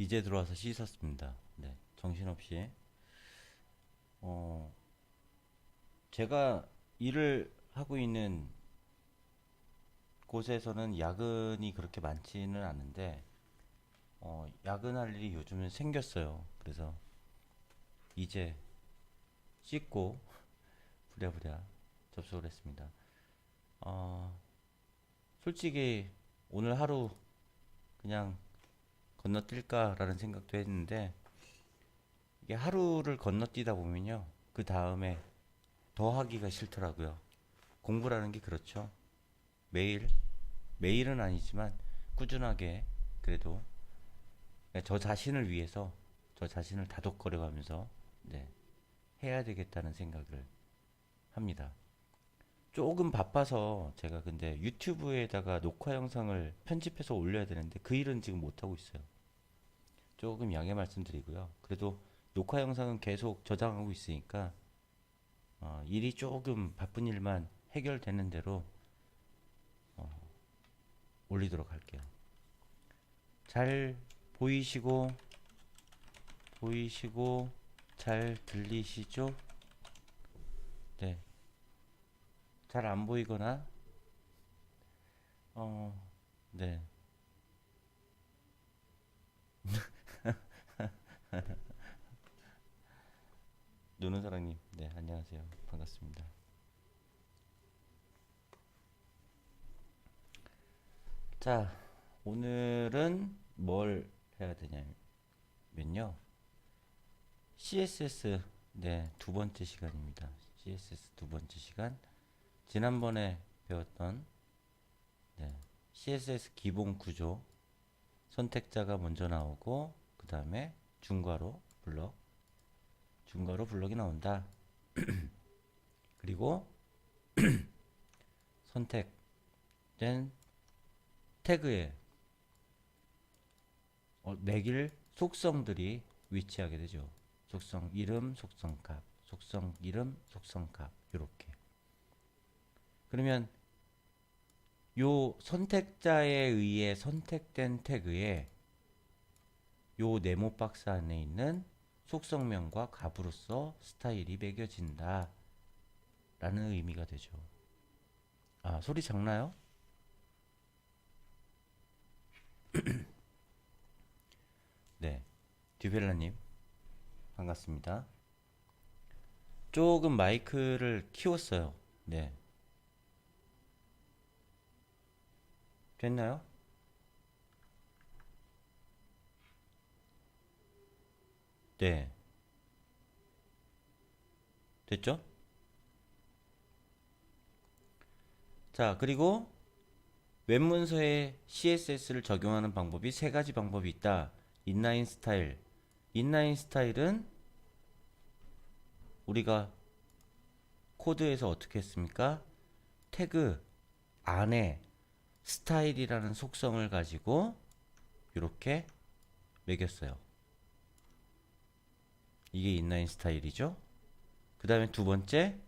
이제 들어와서 씻었습니다. 네, 정신없이. 어, 제가 일을 하고 있는 곳에서는 야근이 그렇게 많지는 않은데, 야근할 일이 요즘은 생겼어요. 그래서 이제 씻고 부랴부랴 접속을 했습니다. 어, 솔직히 오늘 하루 그냥 건너뛸까라는 생각도 했는데, 이게 하루를 건너뛰다 보면요. 그 다음에 더 하기가 싫더라고요. 공부라는 게 그렇죠. 매일은 아니지만 꾸준하게 그래도 저 자신을 위해서 저 자신을 다독거려 가면서 네, 해야 되겠다는 생각을 합니다. 조금 바빠서 제가 근데 유튜브에다가 녹화 영상을 편집해서 올려야 되는데 그 일은 지금 못하고 있어요. 조금 양해 말씀드리고요. 그래도 녹화 영상은 계속 저장하고 있으니까 일이 조금 바쁜 일만 해결되는 대로 올리도록 할게요. 잘 보이시고 잘 들리시죠? 네. 잘 안 보이거나 어, 네. 노는 사랑님, 네, 안녕하세요. 반갑습니다. 자, 오늘은 뭘 해야 되냐면요. CSS, 네, 두 번째 시간입니다. CSS 두 번째 시간. 지난번에 배웠던 네, CSS 기본 구조, 선택자가 먼저 나오고, 그 다음에 중괄호 블럭이 나온다. 그리고 선택된 태그에 매길 속성들이 위치하게 되죠. 속성 이름, 속성 값, 속성 이름, 속성 값 이렇게. 그러면 요 선택자에 의해 선택된 태그에 요 네모 박스 안에 있는 속성명과 값으로서 스타일이 매겨진다 라는 의미가 되죠. 아, 소리 작나요? 네, 듀벨라님 반갑습니다. 조금 마이크를 키웠어요. 네, 됐나요? 네, 됐죠? 자, 그리고 웹문서에 CSS를 적용하는 방법이 세 가지 방법이 있다. 인라인 스타일. 인라인 스타일은 우리가 코드에서 어떻게 했습니까? 태그 안에 스타일이라는 속성을 가지고 이렇게 매겼어요. 이게 인라인 스타일이죠. 그 다음에 두 번째,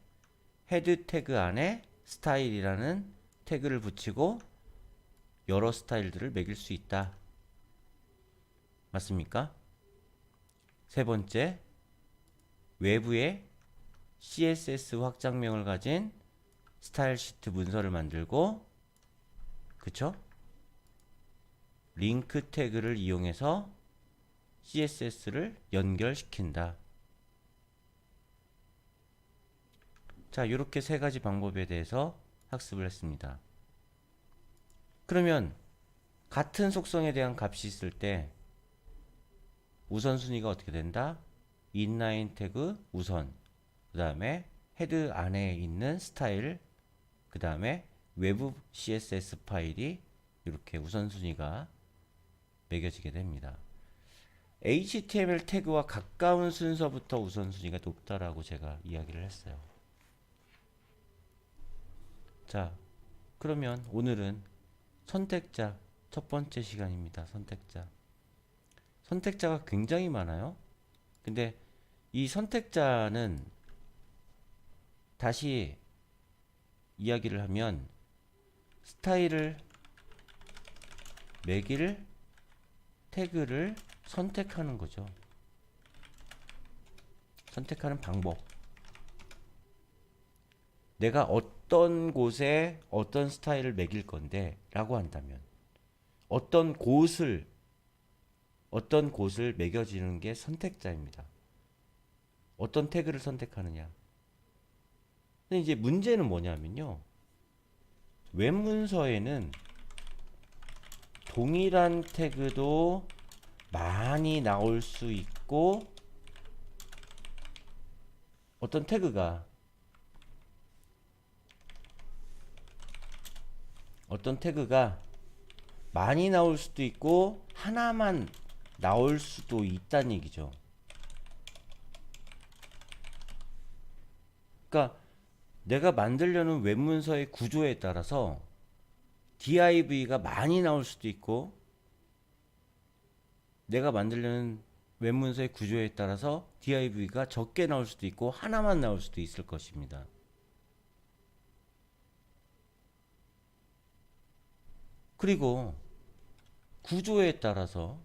헤드 태그 안에 스타일이라는 태그를 붙이고 여러 스타일들을 매길 수 있다. 맞습니까? 세 번째, 외부에 CSS 확장명을 가진 스타일 시트 문서를 만들고, 그쵸? 링크 태그를 이용해서 CSS를 연결시킨다. 자, 이렇게 세 가지 방법에 대해서 학습을 했습니다. 그러면 같은 속성에 대한 값이 있을 때 우선순위가 어떻게 된다? 인라인 태그 우선, 그 다음에 헤드 안에 있는 스타일, 그 다음에 외부 CSS 파일이 이렇게 우선순위가 매겨지게 됩니다. HTML 태그와 가까운 순서부터 우선순위가 높다라고 제가 이야기를 했어요. 자, 그러면 오늘은 선택자 첫 번째 시간입니다. 선택자가 굉장히 많아요. 근데 이 선택자는 다시 이야기를 하면 스타일을 매길 태그를 선택하는 거죠. 선택하는 방법. 내가 어떤 곳에 어떤 스타일을 매길 건데 라고 한다면 어떤 곳을 매겨지는 게 선택자입니다. 어떤 태그를 선택하느냐. 근데 이제 문제는 뭐냐면요. 웹 문서에는 동일한 태그도 많이 나올 수 있고 어떤 태그가 많이 나올 수도 있고 하나만 나올 수도 있다는 얘기죠. 그러니까 내가 만들려는 웹문서의 구조에 따라서 div가 많이 나올 수도 있고 내가 만들려는 웹문서의 구조에 따라서 div가 적게 나올 수도 있고 하나만 나올 수도 있을 것입니다. 그리고 구조에 따라서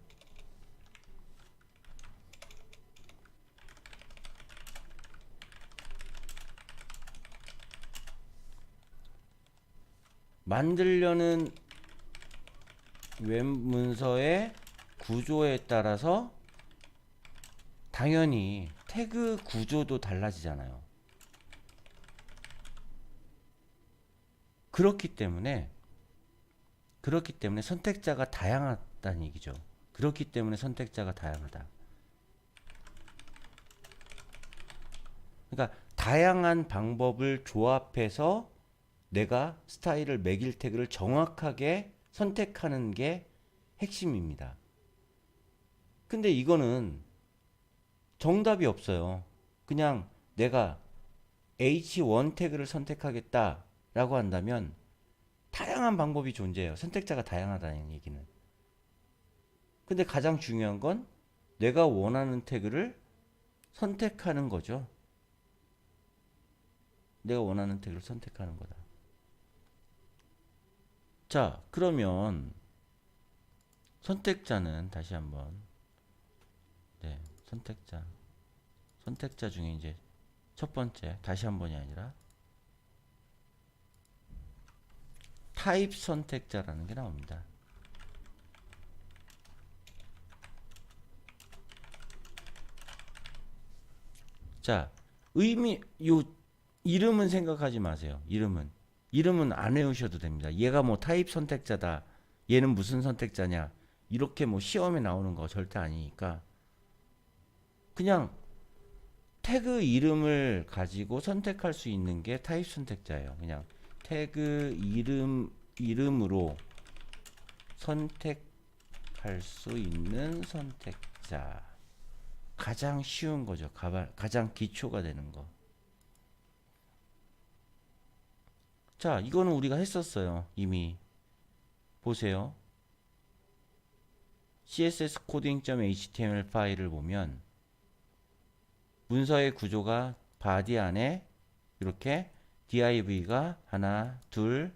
만들려는 웹 문서의 구조에 따라서 당연히 태그 구조도 달라지잖아요. 그렇기 때문에 선택자가 다양하다는 얘기죠. 그렇기 때문에 선택자가 다양하다. 그러니까 다양한 방법을 조합해서 내가 스타일을 매길 태그를 정확하게 선택하는 게 핵심입니다. 근데 이거는 정답이 없어요. 그냥 내가 H1 태그를 선택하겠다 라고 한다면 다양한 방법이 존재해요. 선택자가 다양하다는 얘기는. 근데 가장 중요한 건 내가 원하는 태그를 선택하는 거죠. 내가 원하는 태그를 선택하는 거다. 자, 그러면 선택자는 다시 한번 선택자 중에 이제 첫 번째, 다시 한 번이 아니라 타입 선택자라는 게 나옵니다. 자, 이름은 생각하지 마세요. 이름은 안 외우셔도 됩니다. 얘가 뭐 타입 선택자다. 얘는 무슨 선택자냐. 이렇게 뭐 시험에 나오는 거 절대 아니니까 그냥 태그 이름을 가지고 선택할 수 있는 게 타입 선택자예요. 그냥 태그 이름으로 선택할 수 있는 선택자. 가장 쉬운 거죠. 가장 기초가 되는 거. 자, 이거는 우리가 했었어요. 이미. 보세요. css coding.html 파일을 보면 문서의 구조가 body 안에 이렇게 div가 하나, 둘,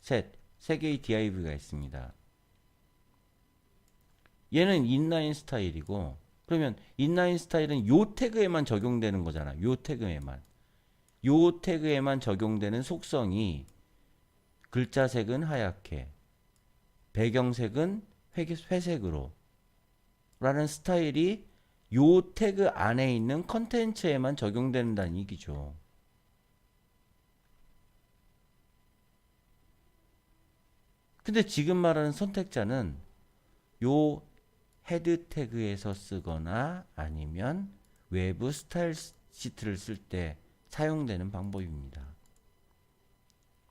셋, 세 개의 div가 있습니다. 얘는 inline 스타일이고 그러면 inline 스타일은 요 태그에만 적용되는 거잖아. 요 태그에만 적용되는 속성이 글자색은 하얗게 배경색은 회색으로 라는 스타일이 요 태그 안에 있는 컨텐츠에만 적용된다는 얘기죠. 근데 지금 말하는 선택자는 요 헤드 태그에서 쓰거나 아니면 외부 스타일 시트를 쓸 때 사용되는 방법입니다.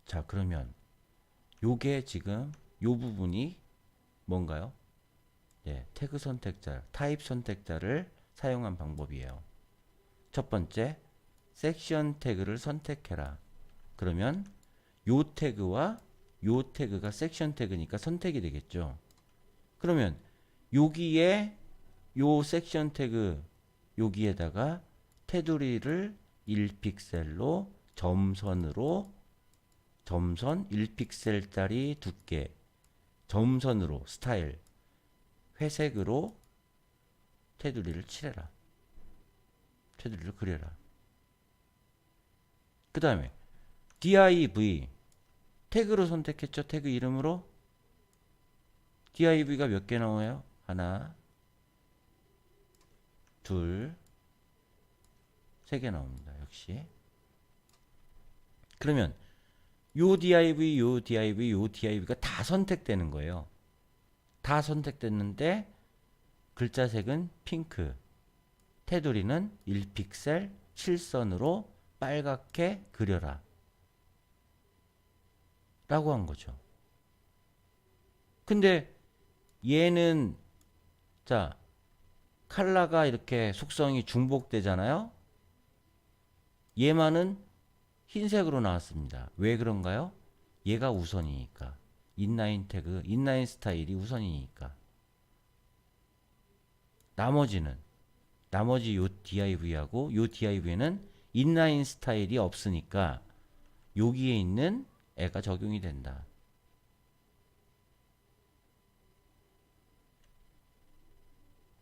자, 그러면 요게 지금 요 부분이 뭔가요? 네, 태그 선택자, 타입 선택자를 사용한 방법이에요. 첫 번째, 섹션 태그를 선택해라. 그러면 요 태그와 요 태그가 섹션 태그니까 선택이 되겠죠. 그러면 여기에 요 섹션 태그 여기에다가 테두리를 1픽셀로 점선 1픽셀짜리 두께 점선으로 스타일 회색으로 테두리를 칠해라. 테두리를 그려라. 그 다음에 div 태그로 선택했죠. 태그 이름으로 div가 몇 개 나와요? 하나, 둘, 세 개 나옵니다. 역시. 그러면 요 div, 요 div, 요 div가 다 선택되는 거예요. 다 선택됐는데 글자색은 핑크, 테두리는 1픽셀 7선으로 빨갛게 그려라 라고 한 거죠. 근데 얘는 자 컬러가 이렇게 속성이 중복되잖아요. 얘만은 흰색으로 나왔습니다. 왜 그런가요? 얘가 우선이니까. 인라인 태그, 인라인 스타일이 우선이니까. 나머지 요 div하고 요 div에는 인라인 스타일이 없으니까 여기에 있는 애가 적용이 된다.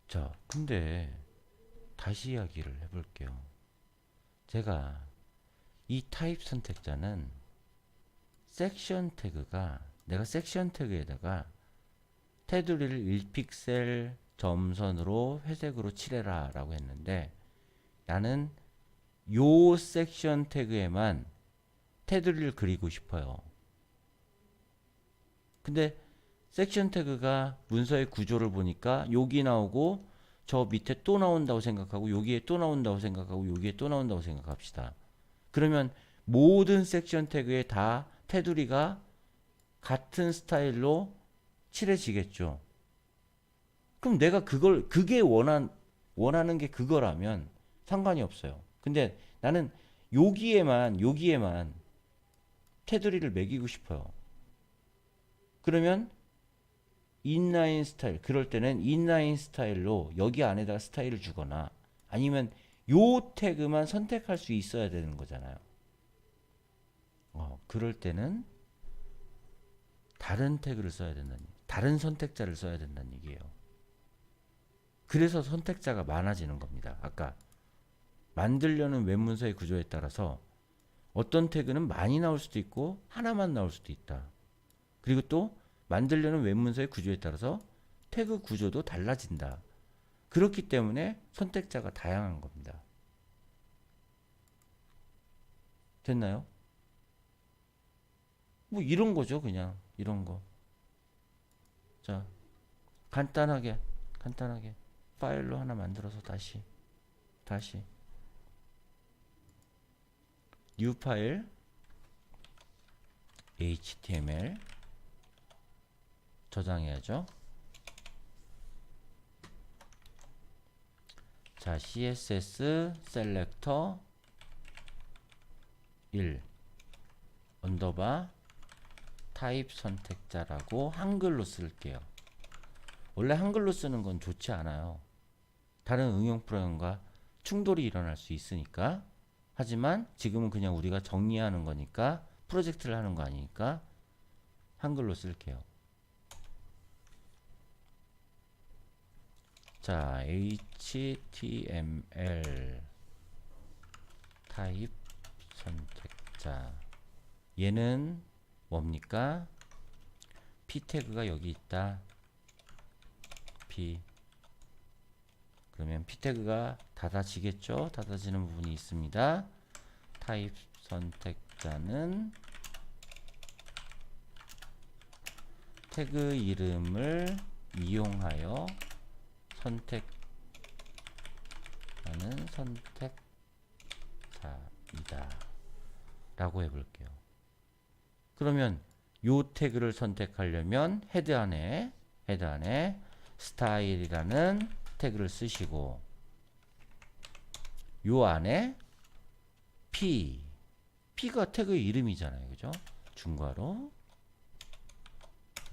자, 근데 다시 이야기를 해볼게요. 제가 이 타입 선택자는 섹션 태그가 내가 섹션 태그에다가 테두리를 1픽셀 점선으로 회색으로 칠해라 라고 했는데 나는 요 섹션 태그에만 테두리를 그리고 싶어요. 근데 섹션 태그가 문서의 구조를 보니까 여기 나오고 저 밑에 또 나온다고 생각하고 여기에 또 나온다고 생각하고 여기에 또 나온다고 생각합시다. 그러면 모든 섹션 태그에 다 테두리가 같은 스타일로 칠해지겠죠. 그럼 내가 그게 원하는 게 그거라면 상관이 없어요. 근데 나는 여기에만 테두리를 매기고 싶어요. 그러면 인라인 스타일, 그럴 때는 인라인 스타일로 여기 안에다가 스타일을 주거나 아니면 요 태그만 선택할 수 있어야 되는 거잖아요. 그럴 때는 다른 태그를 써야 된다는 얘기, 다른 선택자를 써야 된다는 얘기예요. 그래서 선택자가 많아지는 겁니다. 아까 만들려는 웹문서의 구조에 따라서 어떤 태그는 많이 나올 수도 있고 하나만 나올 수도 있다. 그리고 또 만들려는 웹문서의 구조에 따라서 태그 구조도 달라진다. 그렇기 때문에 선택자가 다양한 겁니다. 됐나요? 뭐 이런 거죠. 그냥 이런 거. 자, 간단하게 파일로 하나 만들어서 다시 new 파일 html 저장해야죠. 자, css 셀렉터 1 언더바 타입 선택자라고 한글로 쓸게요. 원래 한글로 쓰는 건 좋지 않아요. 다른 응용 프로그램과 충돌이 일어날 수 있으니까. 하지만 지금은 그냥 우리가 정리하는 거니까, 프로젝트를 하는 거 아니니까 한글로 쓸게요. 자, html 타입 선택자, 얘는 뭡니까? p 태그가 여기 있다. p, 그러면 p 태그가 닫아지겠죠? 닫아지는 부분이 있습니다. 타입 선택자는 태그 이름을 이용하여 선택하는 선택자이다 라고 해볼게요. 그러면 요 태그를 선택하려면 헤드 안에 스타일이라는 태그를 쓰시고, 요 안에 P가 태그의 이름이잖아요. 그죠? 중괄호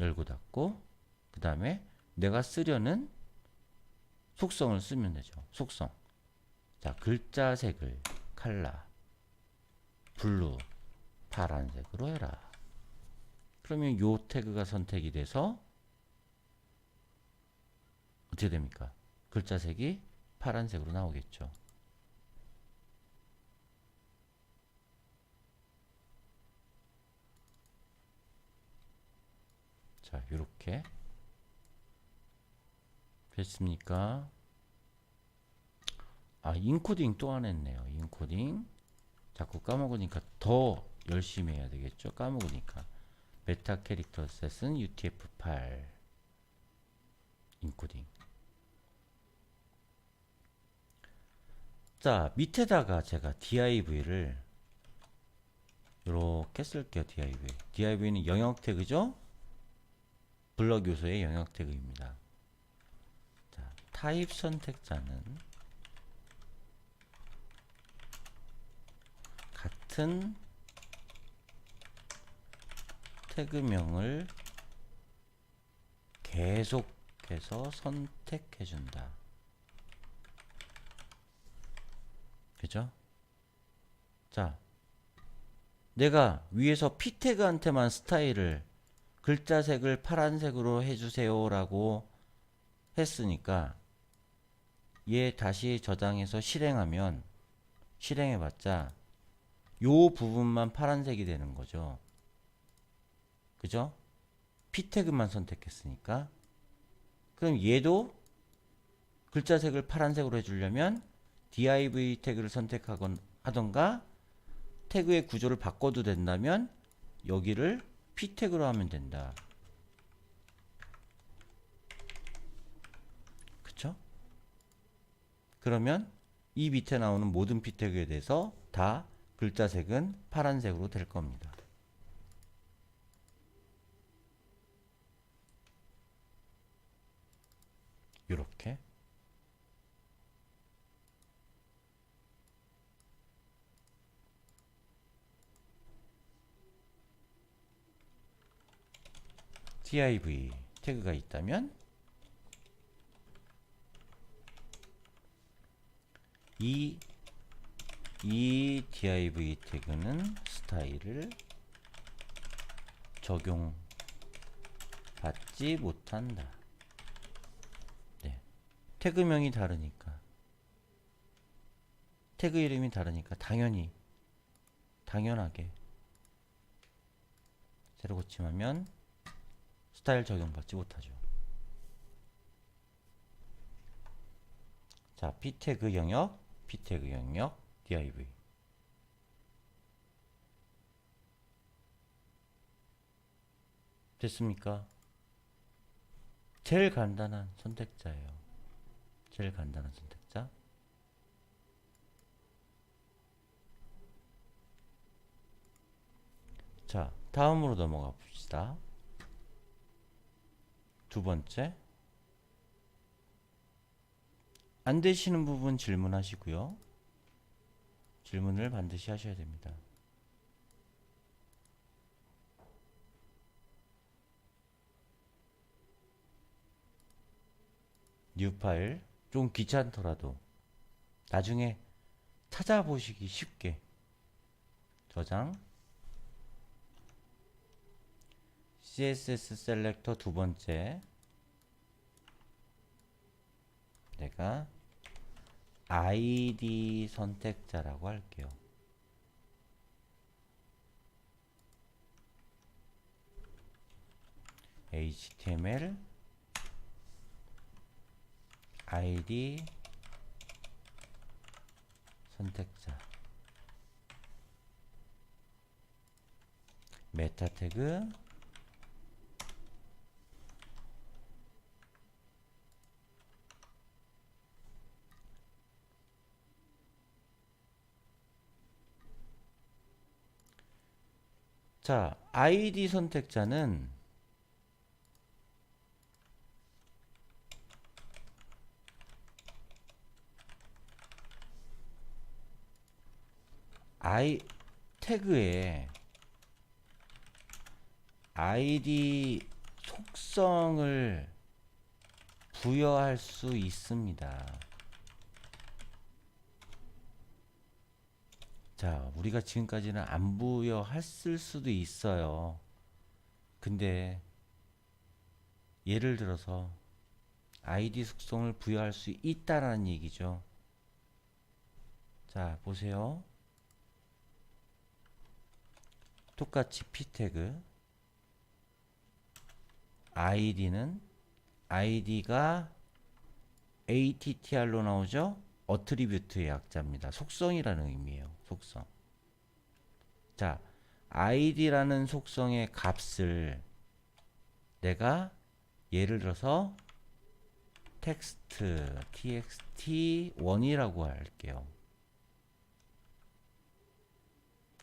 열고 닫고, 그 다음에 내가 쓰려는 속성을 쓰면 되죠. 속성. 자, 글자색을 컬러 블루 파란색으로 해라. 그러면 요 태그가 선택이 돼서 어떻게 됩니까? 글자색이 파란색으로 나오겠죠. 자, 요렇게 됐습니까? 아, 인코딩 또 안 했네요. 인코딩 자꾸 까먹으니까 더 열심히 해야 되겠죠. 까먹으니까. 메타 캐릭터 셋은 UTF-8 인코딩. 자, 밑에다가 제가 div를 이렇게 쓸게요. div는 영역 태그죠. 블럭 요소의 영역 태그입니다. 자, 타입 선택자는 같은 태그명을 계속해서 선택해준다. 그죠? 자, 내가 위에서 p 태그한테만 스타일을 글자색을 파란색으로 해주세요 라고 했으니까 얘 다시 저장해서 실행해봤자 요 부분만 파란색이 되는 거죠. 그죠? p 태그만 선택했으니까. 그럼 얘도 글자색을 파란색으로 해주려면 div 태그를 하던가 태그의 구조를 바꿔도 된다면 여기를 p 태그로 하면 된다. 그쵸? 그러면 이 밑에 나오는 모든 p 태그에 대해서 다 글자색은 파란색으로 될 겁니다. 이렇게 div 태그가 있다면 이 div 태그는 스타일을 적용받지 못한다. 네. 태그명이 다르니까, 태그 이름이 다르니까 당연하게 세로 고침하면 스타일 적용받지 못하죠. 자, p 태그 영역 div. 됐습니까? 제일 간단한 선택자예요. 제일 간단한 선택자. 자, 다음으로 넘어가 봅시다. 두 번째. 안 되시는 부분 질문하시고요. 질문을 반드시 하셔야 됩니다. 뉴 파일, 좀 귀찮더라도 나중에 찾아보시기 쉽게 저장, CSS 셀렉터 두 번째, 내가 ID 선택자라고 할게요. HTML ID 선택자, 메타 태그, 자, ID 선택자는 태그에 ID 속성을 부여할 수 있습니다. 자, 우리가 지금까지는 안 부여했을 수도 있어요. 근데 예를 들어서 id 속성을 부여할 수 있다라는 얘기죠. 자, 보세요. 똑같이 p 태그 id는 id가 attr로 나오죠. 어트리뷰트의 약자입니다. 속성이라는 의미예요. 속성. 자, id라는 속성의 값을 내가 예를 들어서 텍스트 txt1이라고 할게요.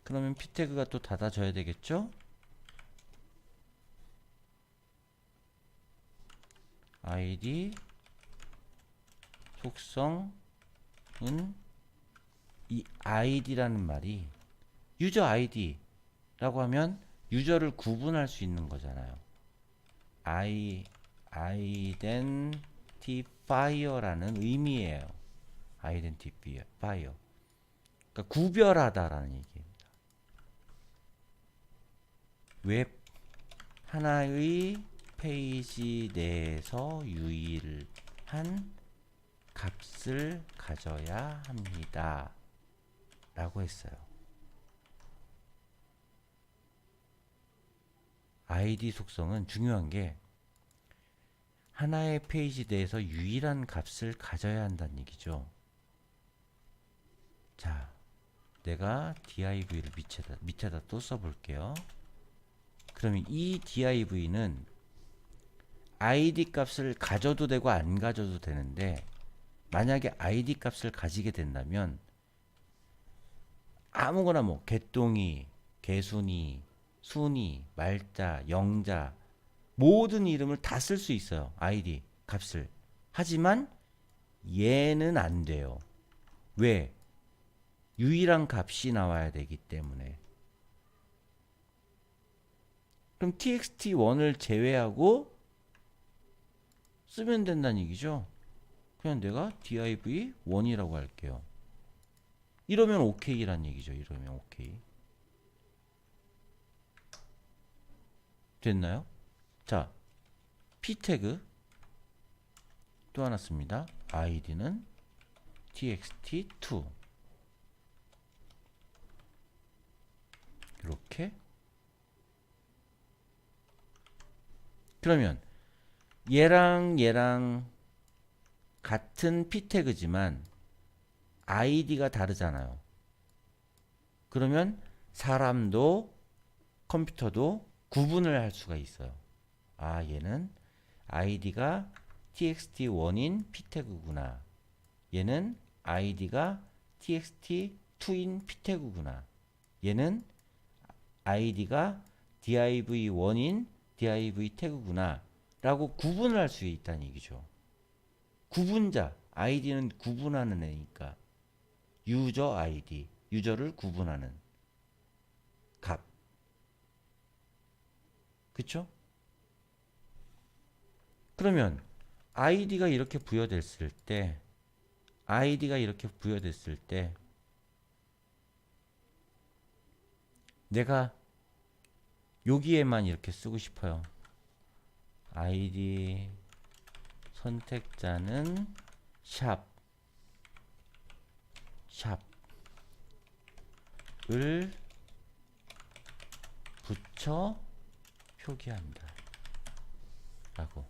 그러면 p 태그가 또 닫아져야 되겠죠? id 속성은 이 id라는 말이 유저 id라고 하면 유저를 구분할 수 있는 거잖아요. identifier라는 의미예요. identifier. 그러니까 구별하다라는 얘기입니다. 웹 하나의 페이지 내에서 유일한 값을 가져야 합니다. 라고 했어요. id 속성은 중요한 게 하나의 페이지 내에서 유일한 값을 가져야 한다는 얘기죠. 자, 내가 div를 밑에다 또 써볼게요. 그러면 이 div는 id 값을 가져도 되고 안 가져도 되는데, 만약에 id 값을 가지게 된다면 아무거나 뭐 개똥이, 개순이, 순이, 말자, 영자 모든 이름을 다 쓸 수 있어요. id 값을. 하지만 얘는 안 돼요. 왜? 유일한 값이 나와야 되기 때문에. 그럼 txt1을 제외하고 쓰면 된다는 얘기죠. 그냥 내가 div1이라고 할게요. 이러면 OK란 얘기죠. 이러면 OK. 됐나요? 자, p 태그 또 하나 씁니다. id는 txt2 이렇게. 그러면 얘랑 같은 p 태그지만 id가 다르잖아요. 그러면 사람도 컴퓨터도 구분을 할 수가 있어요. 아, 얘는 id가 txt1인 p 태그구나. 얘는 id가 txt2인 p 태그구나. 얘는 id가 div1인 div 태그구나 라고 구분을 할 수 있다는 얘기죠. 구분자, id는 구분하는 애니까 유저 id, 유저를 구분하는 값. 그쵸? 그러면 id가 이렇게 부여됐을 때 내가 여기에만 이렇게 쓰고 싶어요. id 선택자는 샵을 붙여 표기한다 라고.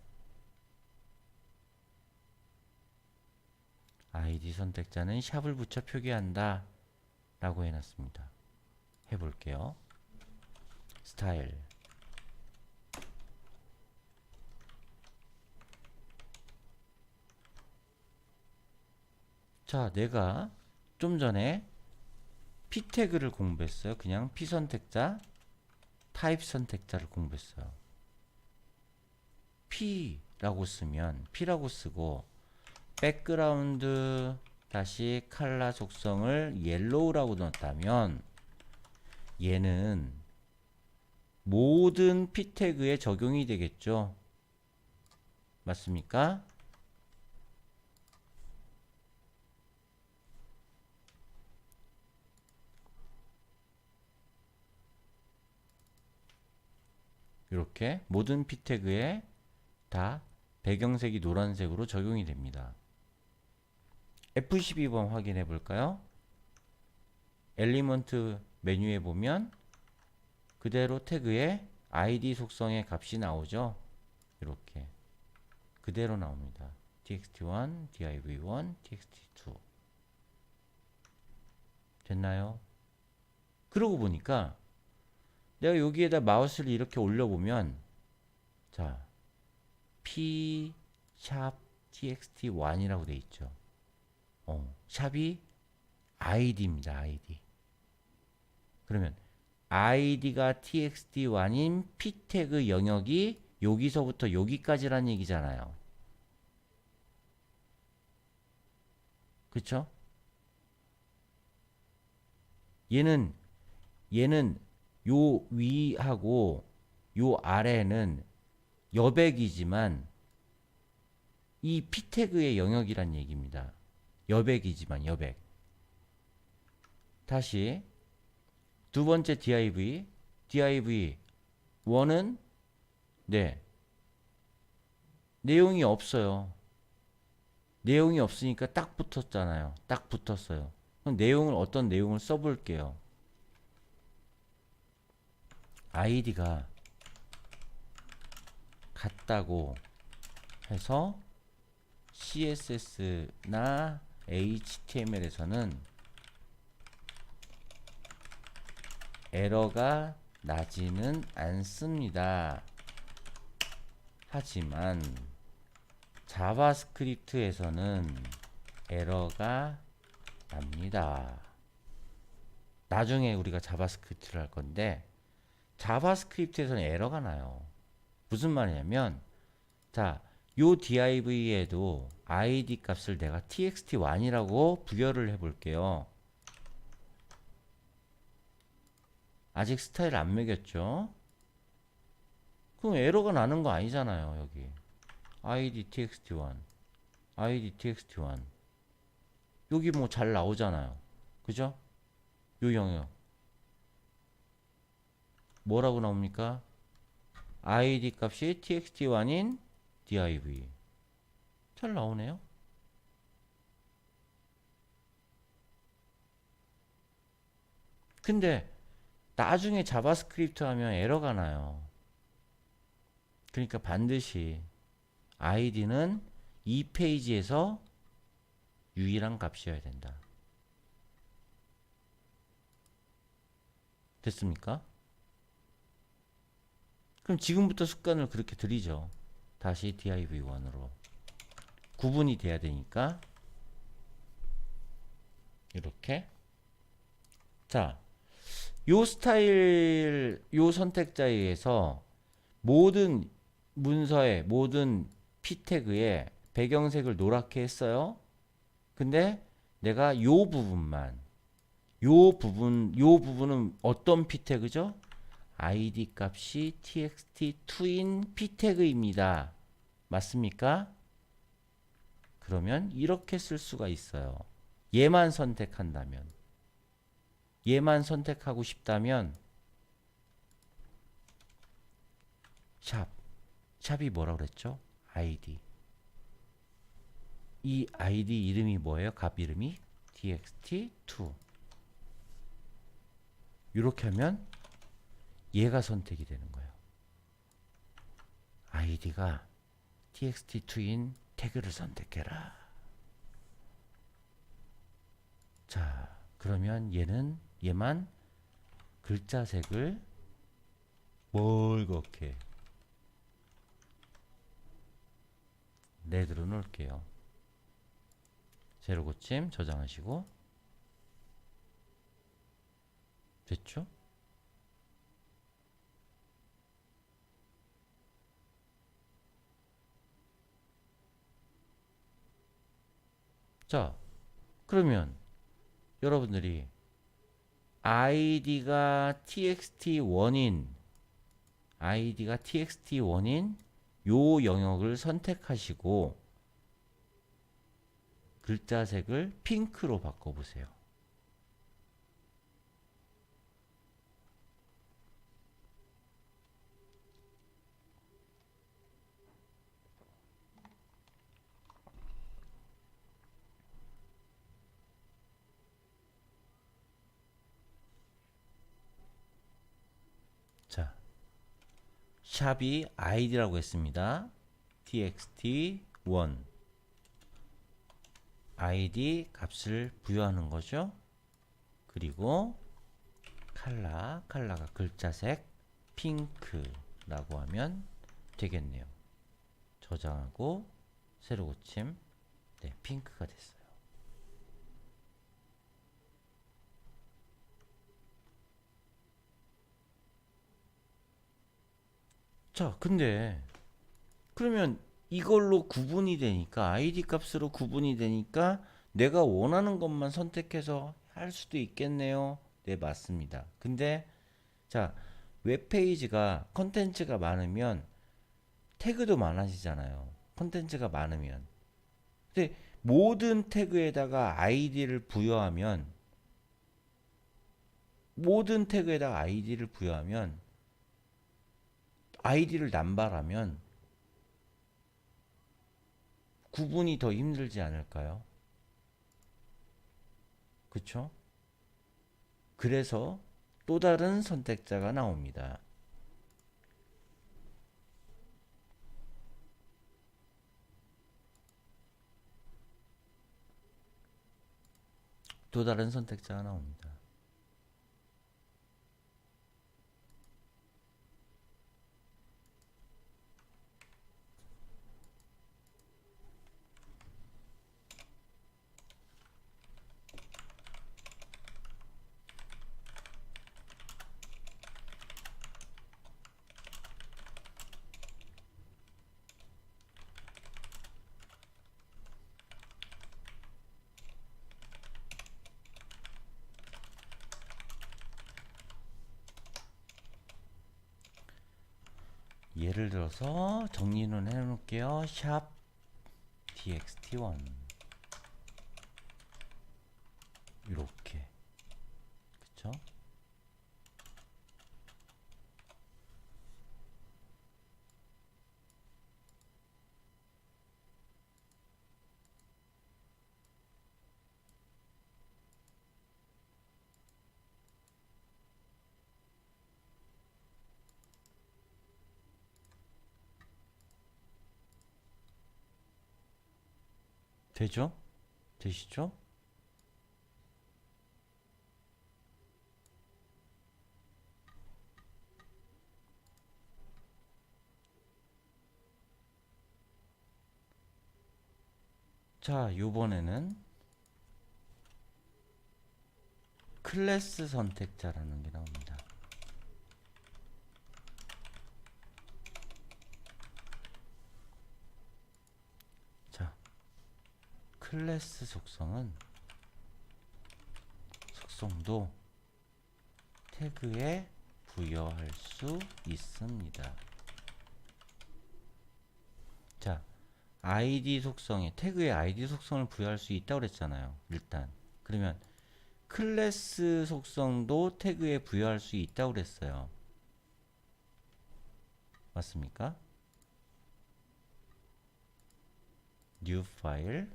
id 선택자는 샵을 붙여 표기한다 라고 해놨습니다. 해볼게요. 스타일 자, 내가 좀 전에 p 태그를 공부했어요. 그냥 p 선택자, 타입 선택자를 공부했어요. p라고 쓰고 백그라운드 다시 컬러 속성을 옐로우라고 넣었다면 얘는 모든 p 태그에 적용이 되겠죠. 맞습니까? 이렇게 모든 p 태그에 다 배경색이 노란색으로 적용이 됩니다. F12번 확인해 볼까요? 엘리먼트 메뉴에 보면 그대로 태그에 id 속성의 값이 나오죠. 이렇게 그대로 나옵니다. txt1, div1, txt2 됐나요? 그러고 보니까 내가 여기에다 마우스를 이렇게 올려보면 자 p txt1이라고 돼 있죠. 샵이 id입니다. id. 그러면 id가 txt1인 p 태그 영역이 여기서부터 여기까지란 얘기잖아요. 그쵸? 얘는 요 위하고 요 아래는 여백이지만 이 p 태그의 영역이란 얘기입니다. 여백이지만 여백. 다시 두 번째 div1은 네 내용이 없어요. 내용이 없으니까 딱 붙었잖아요. 딱 붙었어요. 그럼 내용을 어떤 내용을 써볼게요. id가 같다고 해서 CSS나 HTML에서는 에러가 나지는 않습니다. 하지만 자바스크립트에서는 에러가 납니다. 나중에 우리가 자바스크립트를 할 건데 자바스크립트에서는 에러가 나요. 무슨 말이냐면 자, 요 div에도 id 값을 내가 txt1이라고 부여를 해 볼게요. 아직 스타일 안 매겼죠? 그럼 에러가 나는 거 아니잖아요. 여기 id txt1 id txt1 여기 뭐 잘 나오잖아요. 그죠? 요 영역 뭐라고 나옵니까? id 값이 txt1인 div 잘 나오네요. 근데 나중에 자바스크립트 하면 에러가 나요. 그러니까 반드시 id는 이 페이지에서 유일한 값이어야 된다. 됐습니까? 그럼 지금부터 습관을 그렇게 들이죠. 다시 div1으로 구분이 돼야 되니까 이렇게 자, 요 스타일 요 선택자에 의해서 모든 문서에 모든 p 태그에 배경색을 노랗게 했어요. 근데 내가 요 부분은 어떤 p 태그죠? id 값이 txt2인 p 태그입니다. 맞습니까? 그러면 이렇게 쓸 수가 있어요. 얘만 선택한다면 얘만 선택하고 싶다면 샵이 뭐라고 그랬죠? id 이 id 이름이 뭐예요? 값 이름이 txt2 이렇게 하면 얘가 선택이 되는 거예요. id가 txt2인 태그를 선택해라. 자, 그러면 얘만 글자색을 멀겋게 레드로 놓을게요. 세로 고침 저장하시고 됐죠? 자, 그러면 여러분들이 id가 txt1인 요 영역을 선택하시고 글자색을 핑크로 바꿔보세요. 샵이 id라고 했습니다. txt1 id 값을 부여하는 거죠. 그리고 컬러가 글자색 핑크라고 하면 되겠네요. 저장하고 새로 고침. 네, 핑크가 됐어요. 자, 근데 그러면 이걸로 구분이 되니까 id 값으로 구분이 되니까 내가 원하는 것만 선택해서 할 수도 있겠네요. 네, 맞습니다. 근데 자, 웹페이지가 컨텐츠가 많으면 태그도 많아지잖아요. 컨텐츠가 많으면. 근데 모든 태그에다가 아이디를 부여하면 아이디를 남발하면 구분이 더 힘들지 않을까요? 그쵸? 그래서 또 다른 선택자가 나옵니다. 또 다른 선택자가 나옵니다. 예를 들어서 정리는 해놓을게요. 샵 txt1 이렇게, 그쵸? 되죠? 되시죠? 자, 요번에는 클래스 선택자라는 게 나옵니다. 자, 클래스 속성도 태그에 부여할 수 있습니다. 자, id 속성에 태그에 id 속성을 부여할 수 있다고 그랬잖아요. 일단 그러면 클래스 속성도 태그에 부여할 수 있다고 그랬어요. 맞습니까? new 파일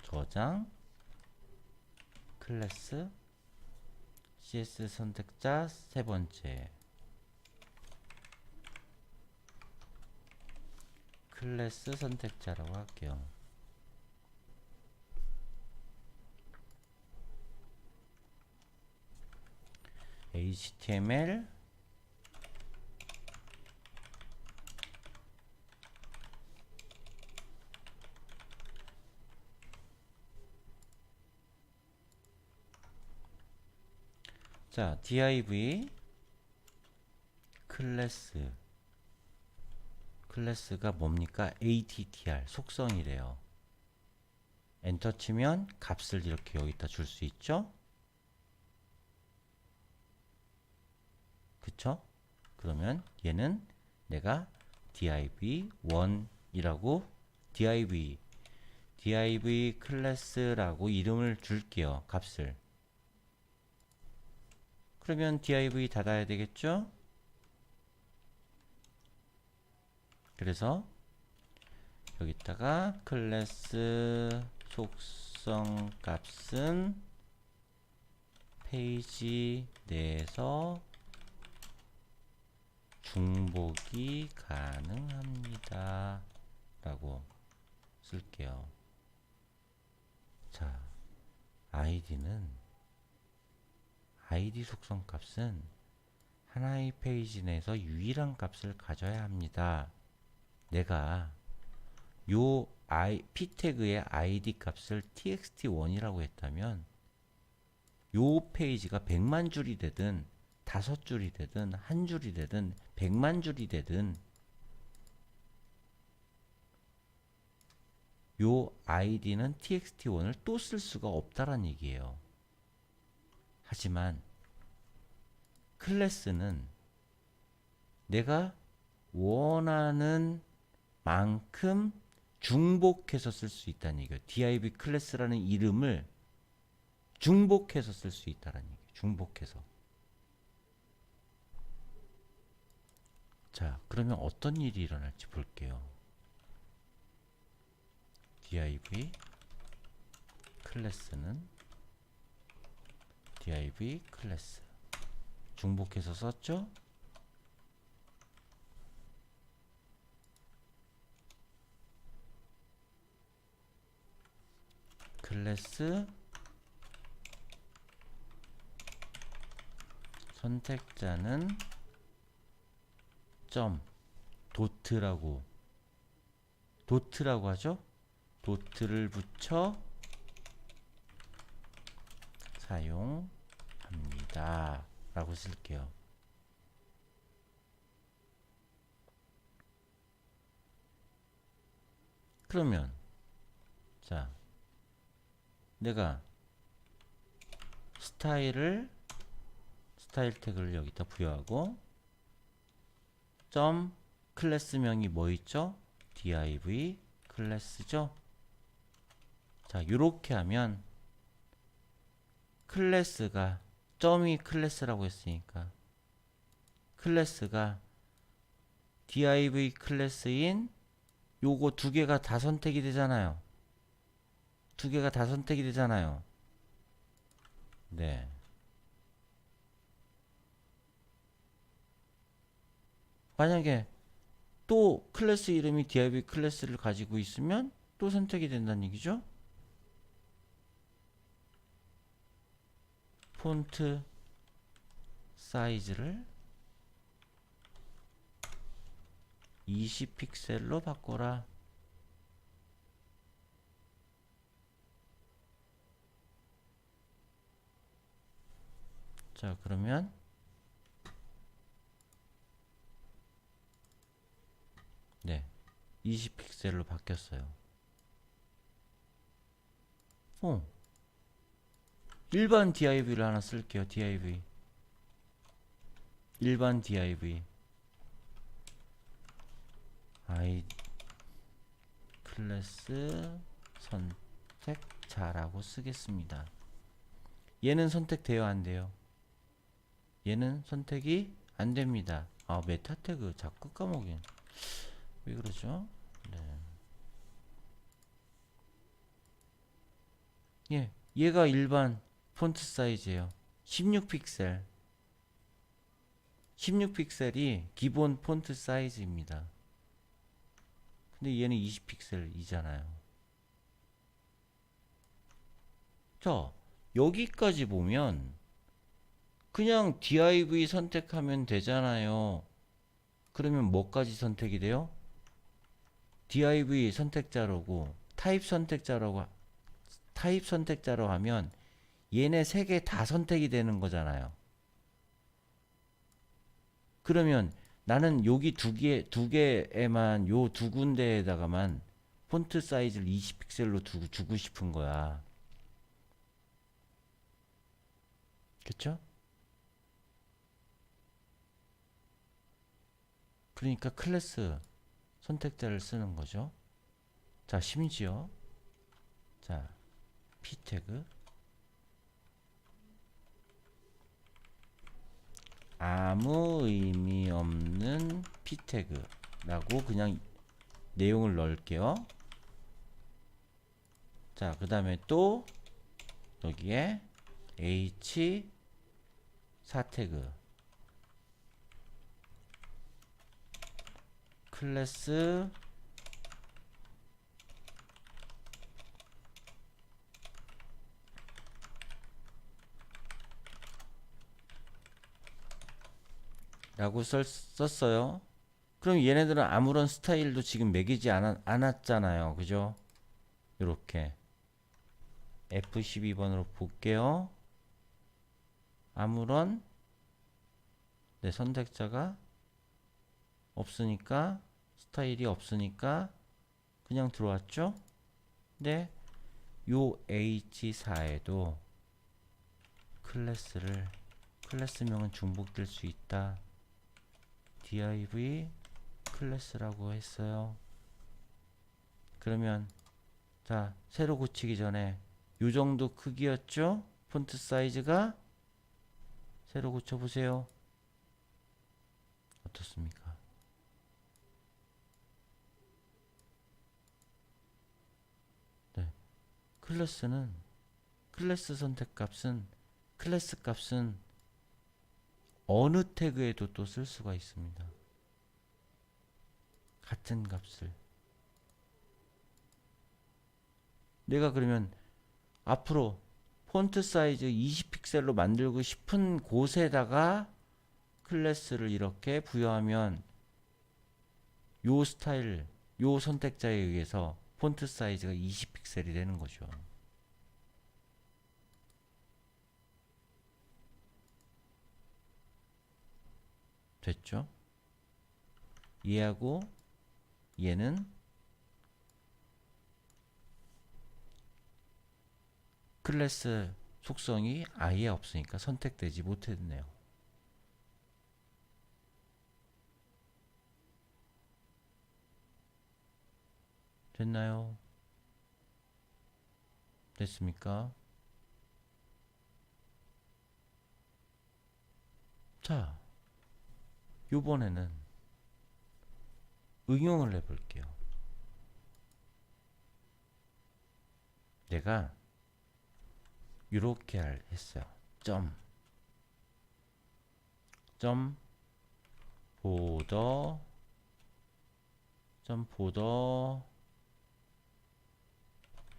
저장 클래스 cs 선택자 세 번째 클래스 선택자라고 할게요. html 자, div 클래스가 뭡니까? attr 속성이래요. 엔터 치면 값을 이렇게 여기다 줄 수 있죠? 그쵸? 그러면 얘는 내가 div1이라고 div 클래스라고 이름을 줄게요. 값을. 그러면 div 닫아야 되겠죠? 그래서 여기다가 클래스 속성 값은 페이지 내에서 중복이 가능합니다 라고 쓸게요. 자, ID 속성 값은 하나의 페이지 내에서 유일한 값을 가져야 합니다. 내가 요 p 태그의 id 값을 txt1이라고 했다면 요 페이지가 100만 줄이 되든 5줄이 되든 1줄이 되든 100만 줄이 되든 요 id는 txt1을 또 쓸 수가 없다란 얘기예요. 하지만 클래스는 내가 원하는 만큼 중복해서 쓸 수 있다는 얘기예요. div 클래스라는 이름을 중복해서 쓸 수 있다는 얘기예요. 중복해서. 자, 그러면 어떤 일이 일어날지 볼게요. div 클래스는 div 클래스 중복해서 썼죠? 클래스 선택자는 점 도트라고 하죠? 도트를 붙여 사용합니다 라고 쓸게요. 그러면 자, 내가 스타일 태그를 여기다 부여하고 점 클래스명이 뭐 있죠? div 클래스죠? 자, 요렇게 하면 클래스가 점이 클래스라고 했으니까 클래스가 div 클래스인 요거 두 개가 다 선택이 되잖아요. 두 개가 다 선택이 되잖아요. 네. 만약에 또 클래스 이름이 div 클래스를 가지고 있으면 또 선택이 된다는 얘기죠. 폰트 사이즈를 20픽셀로 바꿔라. 자, 그러면 네, 20픽셀로 바뀌었어요. 일반 div를 하나 쓸게요. div 일반 div i 클래스 선택자라고 쓰겠습니다. 얘는 선택돼요, 안 돼요? 얘는 선택이 안 됩니다. 아, 메타 태그 자꾸 까먹긴. 왜 그러죠? 네. 예, 얘가 일반 폰트 사이즈예요. 16픽셀. 16픽셀이 기본 폰트 사이즈입니다. 근데 얘는 20픽셀이잖아요. 자, 여기까지 보면 그냥 div 선택하면 되잖아요. 그러면 뭐까지 선택이 돼요? div 선택자로고 타입 선택자라고 하면 얘네 세 개 다 선택이 되는 거잖아요. 그러면 나는 여기 두 개에만 요 두 군데에다가만 폰트 사이즈를 20픽셀로 주고 싶은 거야. 그쵸? 그러니까 클래스 선택자를 쓰는 거죠. 자, 심지어 자, p 태그 아무 의미 없는 p 태그라고 그냥 내용을 넣을게요. 자, 그 다음에 또 여기에 h 4 태그 클래스 라고 썼어요. 그럼 얘네들은 아무런 스타일도 지금 매기지 않았잖아요. 그죠? 이렇게 F12번으로 볼게요. 아무런 선택자가 없으니까, 스타일이 없으니까 그냥 들어왔죠. 근데 요 H4에도 클래스명은 중복될 수 있다. div 클래스라고 했어요. 그러면 자, 새로 고치기 전에 요 정도 크기였죠? 폰트 사이즈가. 새로 고쳐보세요. 어떻습니까? 네. 클래스 선택값은, 클래스 값은 어느 태그에도 또 쓸 수가 있습니다. 같은 값을. 내가 그러면 앞으로 폰트 사이즈 20픽셀로 만들고 싶은 곳에다가 클래스를 이렇게 부여하면 요 스타일, 요 선택자에 의해서 폰트 사이즈가 20픽셀이 되는 거죠. 됐죠? 얘하고 얘는 클래스 속성이 아예 없으니까 선택되지 못했네요. 됐나요? 됐습니까? 자, 요번에는 응용을 해볼게요. 내가 이렇게 했어요. 점 보더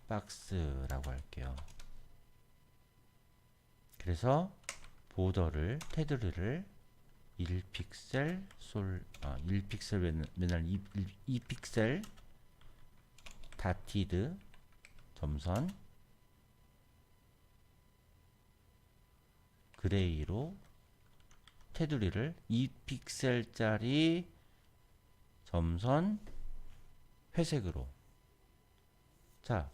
박스라고 할게요. 그래서 보더를, 테두리를 1픽셀 1픽셀 맨날 2픽셀 다티드 점선 그레이로, 테두리를 2픽셀짜리 점선 회색으로. 자,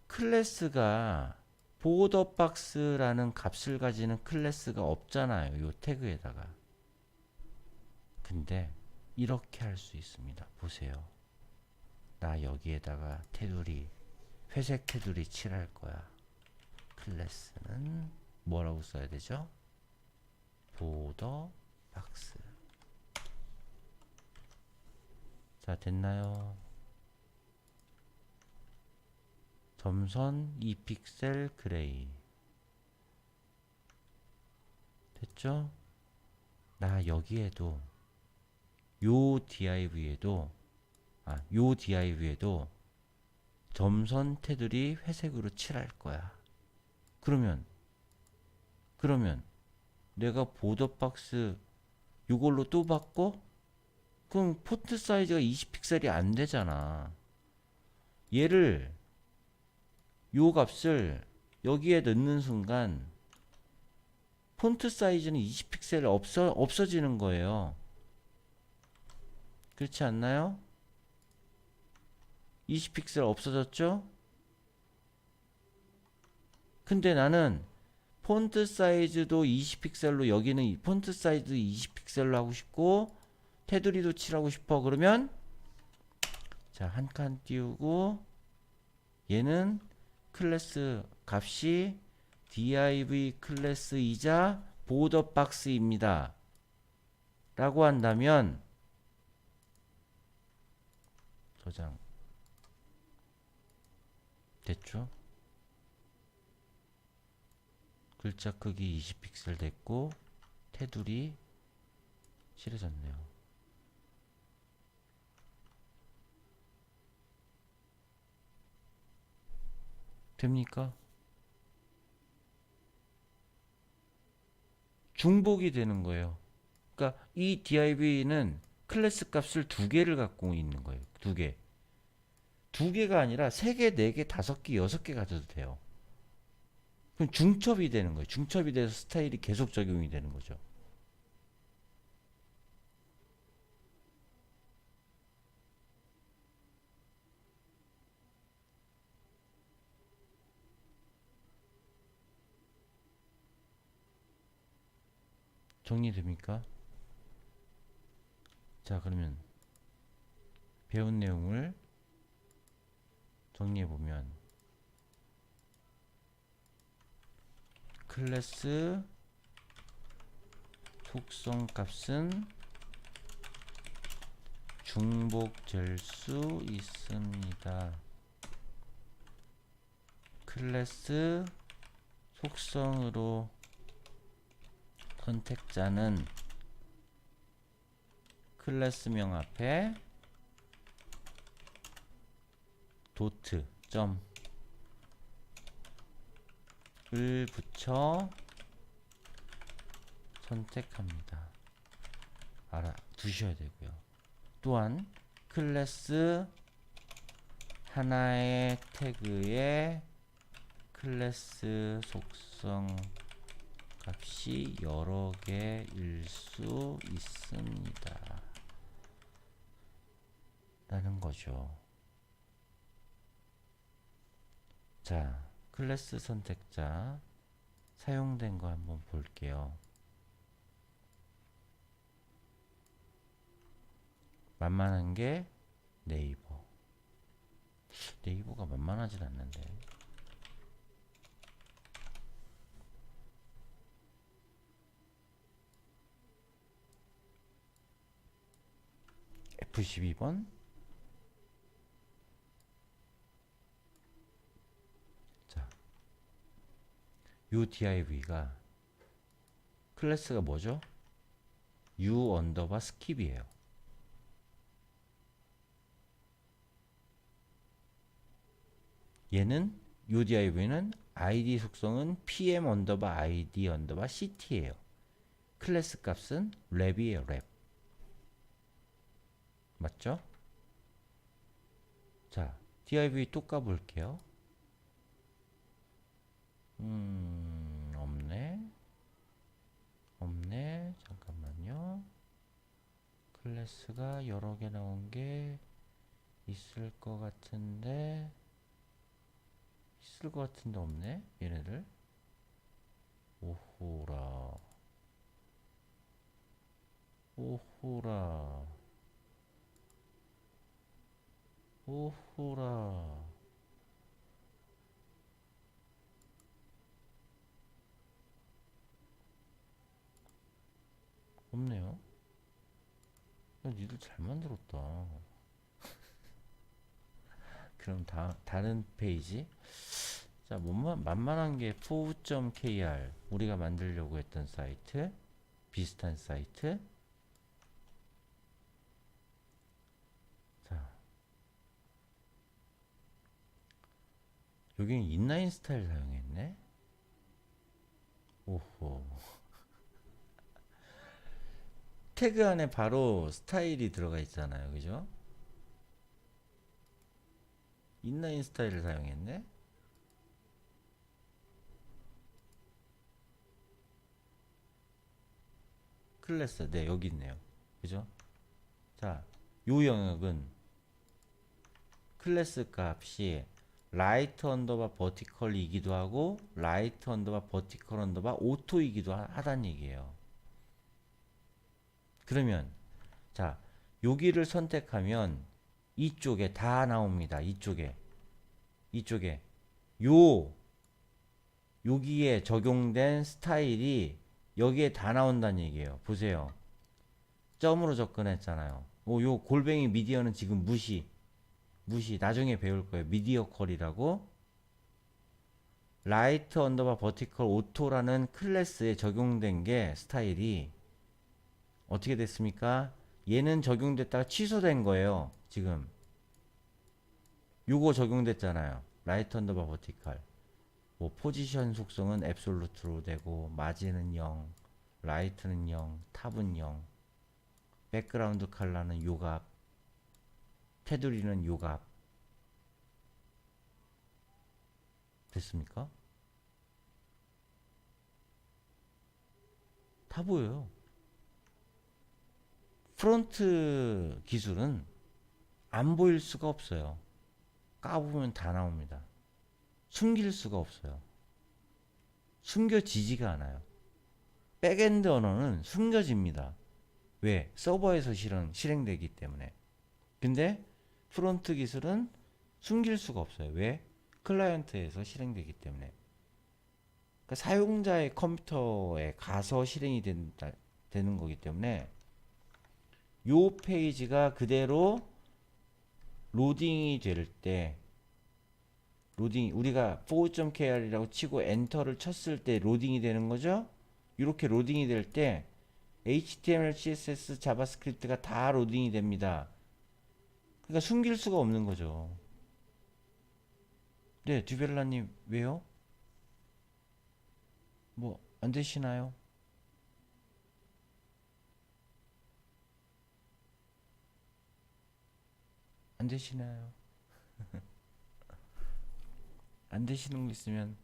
클래스가 보더 박스라는 값을 가지는 클래스가 없잖아요. 요 태그에다가. 근데 이렇게 할 수 있습니다. 보세요. 나 여기에다가 테두리, 회색 테두리 칠할 거야. 클래스는 뭐라고 써야 되죠? 보더 박스. 자, 됐나요? 점선 2픽셀 그레이. 됐죠? 나 여기에도 요 div에도 점선 테두리 회색으로 칠할 거야. 그러면 내가 보더 박스 이걸로 또 바꿔? 그럼 폰트 사이즈가 20픽셀이 안 되잖아. 얘를 요 값을 여기에 넣는 순간 폰트 사이즈는 20픽셀 없어지는 거예요. 그렇지 않나요? 20픽셀 없어졌죠? 근데 나는 폰트 사이즈도 20픽셀로, 여기는 폰트 사이즈 20픽셀로 하고 싶고 테두리도 칠하고 싶어. 그러면 자, 한 칸 띄우고 얘는 클래스 값이 div 클래스이자 보더 박스입니다 라고 한다면, 저장 됐죠? 글자 크기 20픽셀 됐고 테두리 칠해졌네요. 됩니까? 중복이 되는 거예요. 그러니까 이 div는 클래스 값을 두 개를 갖고 있는 거예요. 두 개. 두 개가 아니라 세 개, 네 개, 다섯 개, 여섯 개 가져도 돼요. 그럼 중첩이 되는 거예요. 중첩이 돼서 스타일이 계속 적용이 되는 거죠. 정리됩니까? 자, 그러면 배운 내용을 정리해보면 클래스 속성 값은 중복될 수 있습니다. 클래스 속성으로 선택자는 클래스명 앞에 도트 점을 붙여 선택합니다. 알아두셔야 되고요. 또한 클래스 하나의 태그에 클래스 속성 값이 여러 개일 수 있습니다. 라는 거죠. 자, 클래스 선택자 사용된 거 한번 볼게요. 만만한 게 네이버. 네이버가 만만하진 않는데. F12번. 자, 요 div가 클래스가 뭐죠? u 언더바 스킵이에요. 얘는 요 div는 id 속성은 pm 언더바 id 언더바 ct예요. 클래스 값은 랩이에요. 랩. 맞죠? 자, div 또 까볼게요. 없네. 잠깐만요. 클래스가 여러 개 나온 게 있을 것 같은데 없네. 얘네들. 오호라. 없네요. 야, 니들 잘 만들었다. 그럼 다른 페이지. 자, 만만한 게 foo.kr 우리가 만들려고 했던 사이트, 비슷한 사이트. 자, 여기는 인라인 스타일 사용했네. 오호. 태그 안에 바로 스타일이 들어가 있잖아요. 그죠? 인라인 스타일을 사용했네. 클래스, 네, 여기 있네요. 그죠? 자, 요 영역은 클래스 값이 라이트 언더바 버티컬이기도 하고 라이트 언더바 버티컬 언더바 오토이기도 하단 얘기예요. 그러면 자, 여기를 선택하면 이쪽에 다 나옵니다. 이쪽에 여기에 적용된 스타일이 여기에 다 나온다는 얘기예요. 보세요. 점으로 접근했잖아요. 요 골뱅이 미디어는 지금 무시. 나중에 배울 거예요. 미디어 컬이라고. 라이트 언더바 버티컬 오토라는 클래스에 적용된 게 스타일이 어떻게 됐습니까? 얘는 적용됐다가 취소된 거예요. 지금 요거 적용됐잖아요. 라이트 언더바 버티컬. 뭐 포지션 속성은 앱솔루트로 되고 마진은 0, 라이트는 0, 탑은 0, 백그라운드 컬러는 요값, 테두리는 요값. 됐습니까? 다 보여요. 프론트 기술은 안 보일 수가 없어요. 까보면 다 나옵니다. 숨길 수가 없어요. 숨겨지지가 않아요. 백엔드 언어는 숨겨집니다. 왜? 서버에서 실행되기 때문에. 근데 프론트 기술은 숨길 수가 없어요. 왜? 클라이언트에서 실행되기 때문에. 그러니까 사용자의 컴퓨터에 가서 실행이 되는 거기 때문에 요 페이지가 그대로 로딩이 될 때, 우리가 forward.kr이라고 치고 엔터를 쳤을 때 로딩이 되는 거죠. 이렇게 로딩이 될 때 HTML, CSS, 자바스크립트가 다 로딩이 됩니다. 그러니까 숨길 수가 없는 거죠. 네, 듀벨라님 왜요? 뭐 안 되시나요? 안 되시나요? 안 되시는 거 있으면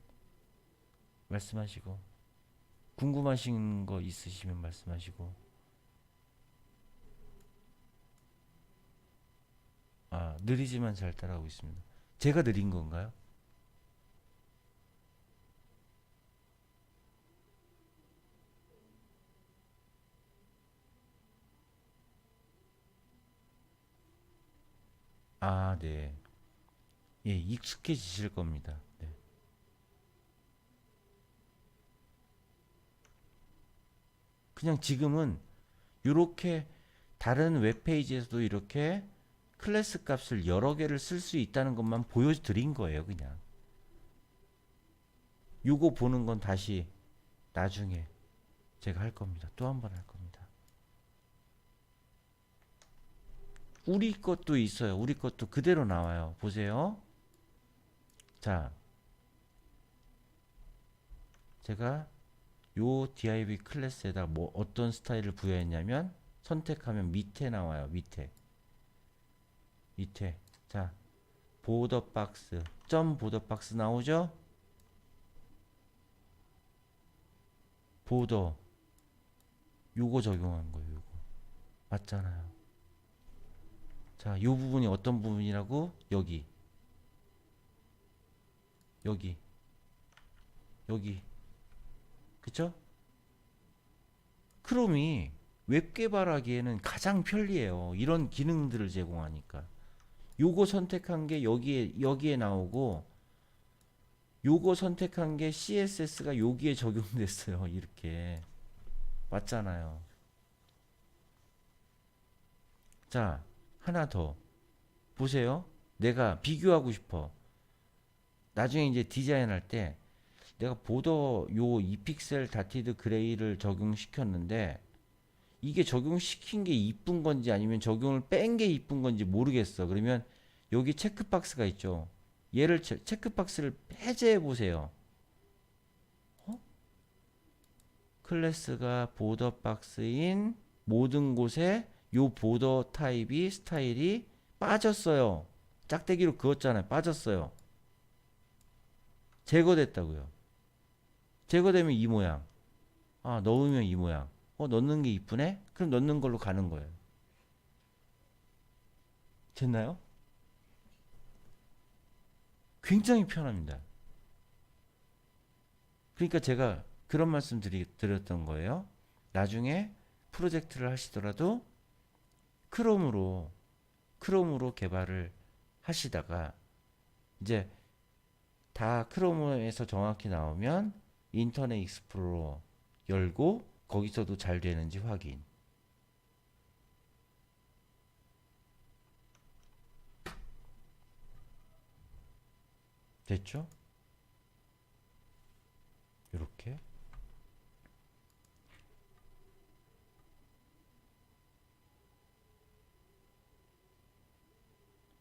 말씀하시고, 궁금하신 거 있으시면 말씀하시고. 아, 느리지만 잘 따라오고 있습니다. 제가 느린 건가요? 아, 네. 예, 익숙해지실 겁니다. 네. 그냥 지금은 이렇게 다른 웹페이지에서도 이렇게 클래스 값을 여러 개를 쓸 수 있다는 것만 보여드린 거예요, 그냥. 요거 보는 건 다시 나중에 제가 할 겁니다. 또 한 번 할 겁니다. 우리 것도 있어요. 우리 것도 그대로 나와요. 보세요. 자, 제가 요 div 클래스에다 뭐 어떤 스타일을 부여했냐면 선택하면 밑에 나와요. 밑에. 자, 보더 박스, 점 보더 박스 나오죠? 보더 요거 적용한 거예요. 요거 맞잖아요. 자, 요 부분이 어떤 부분이라고? 여기, 여기, 그쵸? 크롬이 웹 개발하기에는 가장 편리해요. 이런 기능들을 제공하니까. 요거 선택한 게 여기에 나오고, 요거 선택한 게 CSS가 여기에 적용됐어요. 이렇게. 맞잖아요. 자, 하나 더. 보세요. 내가 비교하고 싶어. 나중에 이제 디자인할 때 내가 보더 요 2픽셀 다티드 그레이를 적용시켰는데 이게 적용시킨 게 이쁜 건지 아니면 적용을 뺀 게 이쁜 건지 모르겠어. 그러면 여기 체크박스가 있죠. 얘를 체크박스를 해제해 보세요. 어? 클래스가 보더 박스인 모든 곳에 요 보더 타입이 스타일이 빠졌어요. 짝대기로 그었잖아요. 빠졌어요. 제거됐다고요. 제거되면 이 모양. 아, 넣으면 이 모양. 넣는 게 이쁘네? 그럼 넣는 걸로 가는 거예요. 됐나요? 굉장히 편합니다. 그러니까 제가 그런 말씀 드렸던 거예요. 나중에 프로젝트를 하시더라도 크롬으로, 개발을 하시다가 이제 다 크롬에서 정확히 나오면 인터넷 익스플로러 열고 거기서도 잘 되는지 확인. 됐죠? 이렇게.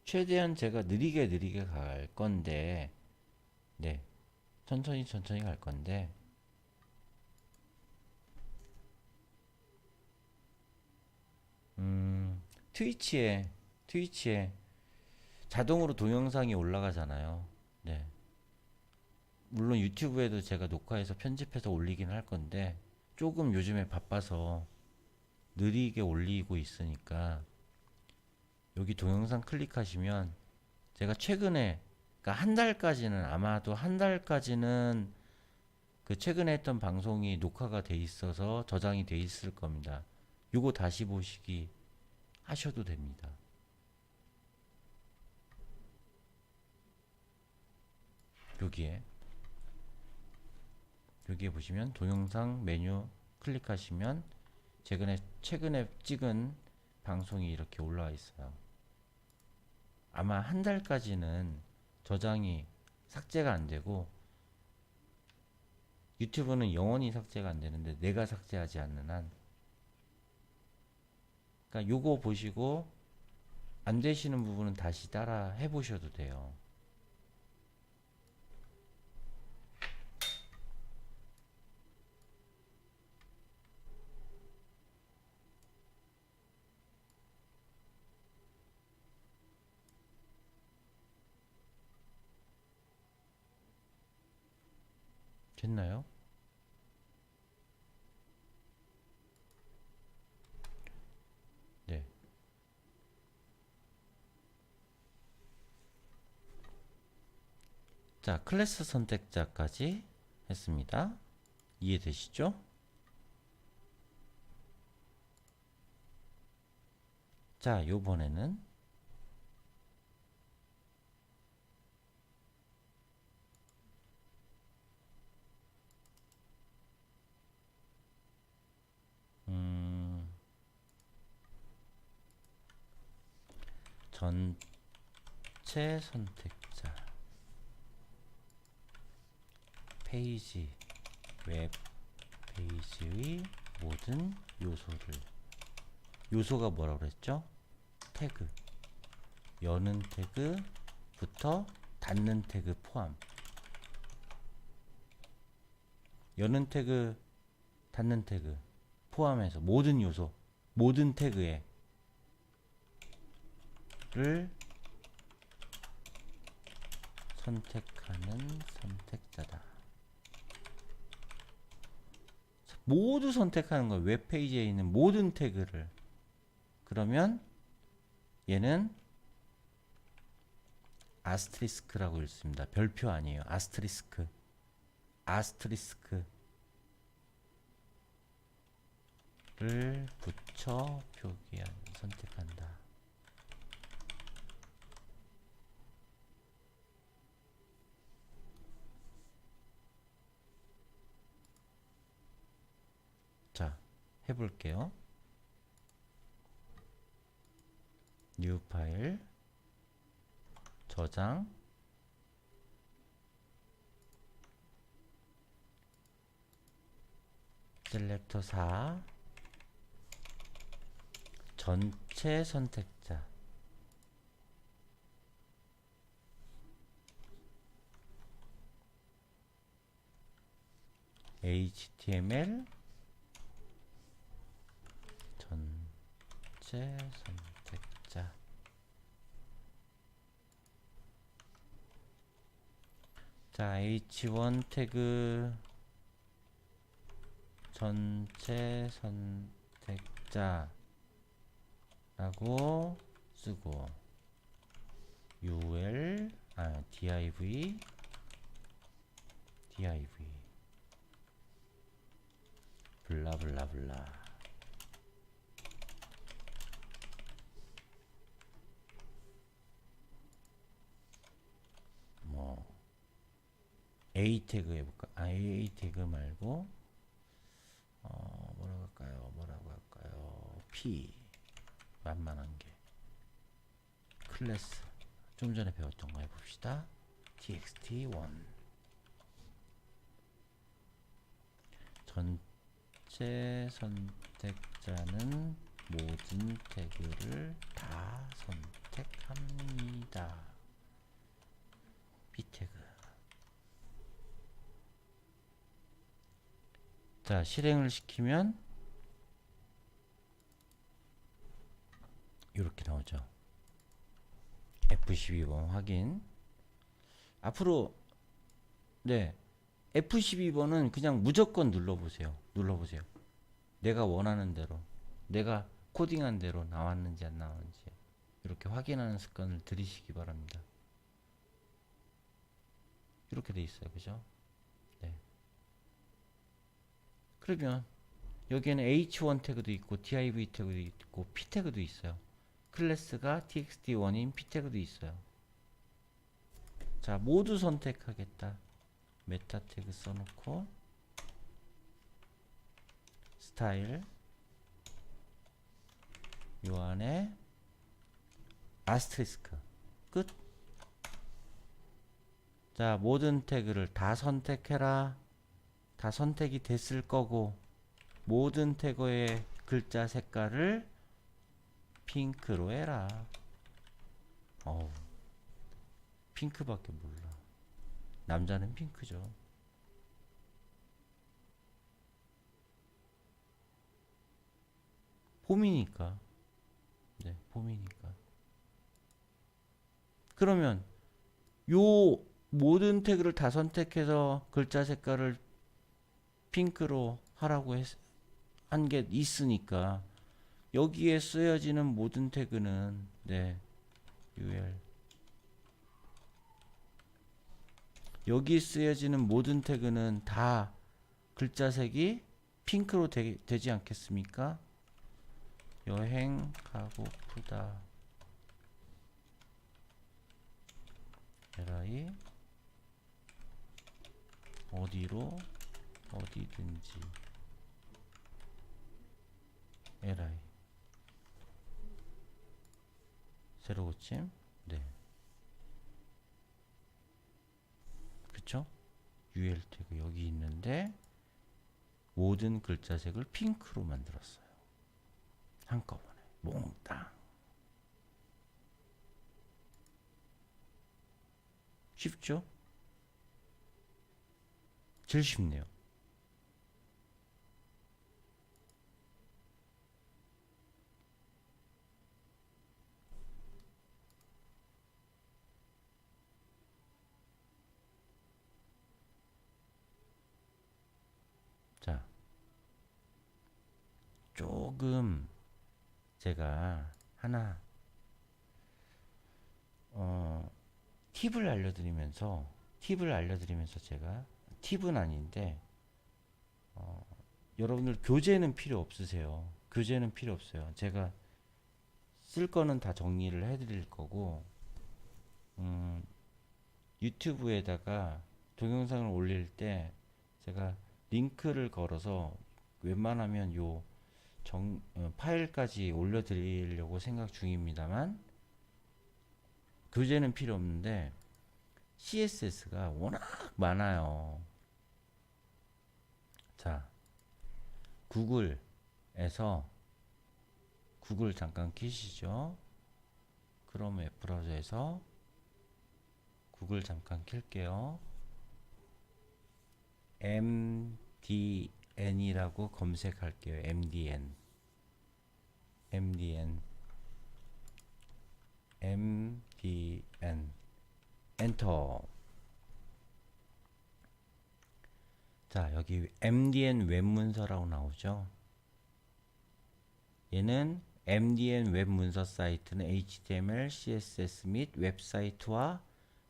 최대한 제가 느리게 갈 건데, 네. 천천히 갈 건데, 트위치에 자동으로 동영상이 올라가잖아요. 네. 물론 유튜브에도 제가 녹화해서 편집해서 올리긴 할 건데, 조금 요즘에 바빠서 느리게 올리고 있으니까, 여기 동영상 클릭하시면 제가 최근에, 그러니까 한 달까지는, 아마도 한 달까지는 그 최근에 했던 방송이 녹화가 돼 있어서 저장이 돼 있을 겁니다. 요거 다시 보시기 하셔도 됩니다. 여기에 보시면 동영상 메뉴 클릭하시면 최근에 찍은 방송이 이렇게 올라와 있어요. 아마 한 달까지는 저장이 삭제가 안 되고, 유튜브는 영원히 삭제가 안 되는데 내가 삭제하지 않는 한, 그러니까 요거 보시고 안 되시는 부분은 다시 따라 해보셔도 돼요. 됐나요? 네. 자, 클래스 선택자까지 했습니다. 이해되시죠? 자, 요번에는 전체 선택자, 페이지, 웹 페이지의 모든 요소가 뭐라고 그랬죠? 태그, 여는 태그부터 닫는 태그 포함. 여는 태그, 닫는 태그 포함해서 모든 요소, 모든 태그에 를 선택하는 선택자다. 모두 선택하는 거예요. 웹페이지에 있는 모든 태그를. 그러면 얘는 아스트리스크라고 읽습니다. 별표 아니에요. 아스트리스크를 붙여 선택한다. 자, 해볼게요. 뉴 파일, 저장, 셀렉터 4, 전체 선택자, HTML, 전체 선택자. 자, H1 태그 전체 선택자 라고 쓰고, div 블라블라블라. 뭐 A 태그 해볼까? A 태그 말고 뭐라고 할까요? P 만만한 게 클래스, 좀 전에 배웠던 거 해봅시다. txt1 전체 선택자는 모든 태그를 다 선택합니다. B 태그 자, 실행을 시키면 이렇게 나오죠. F12번 확인. 앞으로 네, F12번은 그냥 무조건 눌러보세요. 눌러보세요. 내가 원하는 대로, 내가 코딩한 대로 나왔는지 안 나왔는지 이렇게 확인하는 습관을 들이시기 바랍니다. 이렇게 돼 있어요. 그죠? 네. 그러면 여기에는 H1 태그도 있고 div 태그도 있고 p 태그도 있어요. 클래스가 txt1인 p 태그도 있어요. 자, 모두 선택하겠다. 메타 태그 써놓고 스타일 요 안에 아스테리스크 끝. 자, 모든 태그를 다 선택해라. 다 선택이 됐을 거고 모든 태그의 글자 색깔을 핑크로 해라. 어우, 핑크밖에 몰라. 남자는 핑크죠. 봄이니까. 네, 봄이니까. 그러면 요 모든 태그를 다 선택해서 글자 색깔을 핑크로 하라고 한 게 있으니까 여기에 쓰여지는 모든 태그는 네, ul 여기 쓰여지는 모든 태그는 다 글자색이 핑크로 되지 않겠습니까? 여행 가고프다 li 어디로 어디든지 li 세로 고침. 네, 그쵸? ul 태그 여기 있는데 모든 글자색을 핑크로 만들었어요. 한꺼번에 몽땅. 쉽죠? 제일 쉽네요. 자, 조금 제가 하나 팁을 알려드리면서 제가 팁은 아닌데 여러분들 교재는 필요 없으세요. 교재는 필요 없어요. 제가 쓸 거는 다 정리를 해드릴 거고 유튜브에다가 동영상을 올릴 때 제가 링크를 걸어서 웬만하면 요 파일까지 올려드리려고 생각 중입니다만 교재는 필요 없는데 CSS가 워낙 많아요. 자, 구글에서 구글 잠깐 키시죠. 크롬 웹브라우저에서 구글 잠깐 킬게요. MDN이라고 검색할게요. MDN 엔터. 자, 여기 MDN 웹문서라고 나오죠. 얘는 MDN 웹문서 사이트는 HTML, CSS 및 웹사이트와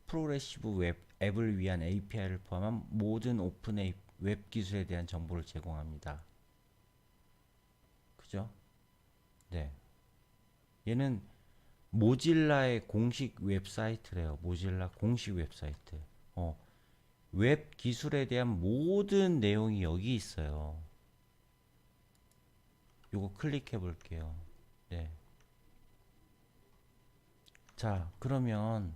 프로그레시브 앱을 위한 API를 포함한 모든 오픈 웹 기술에 대한 정보를 제공합니다. 그죠? 네. 얘는 모질라의 공식 웹사이트래요. 모질라 공식 웹사이트. 웹 기술에 대한 모든 내용이 여기 있어요. 요거 클릭해 볼게요. 네. 자, 그러면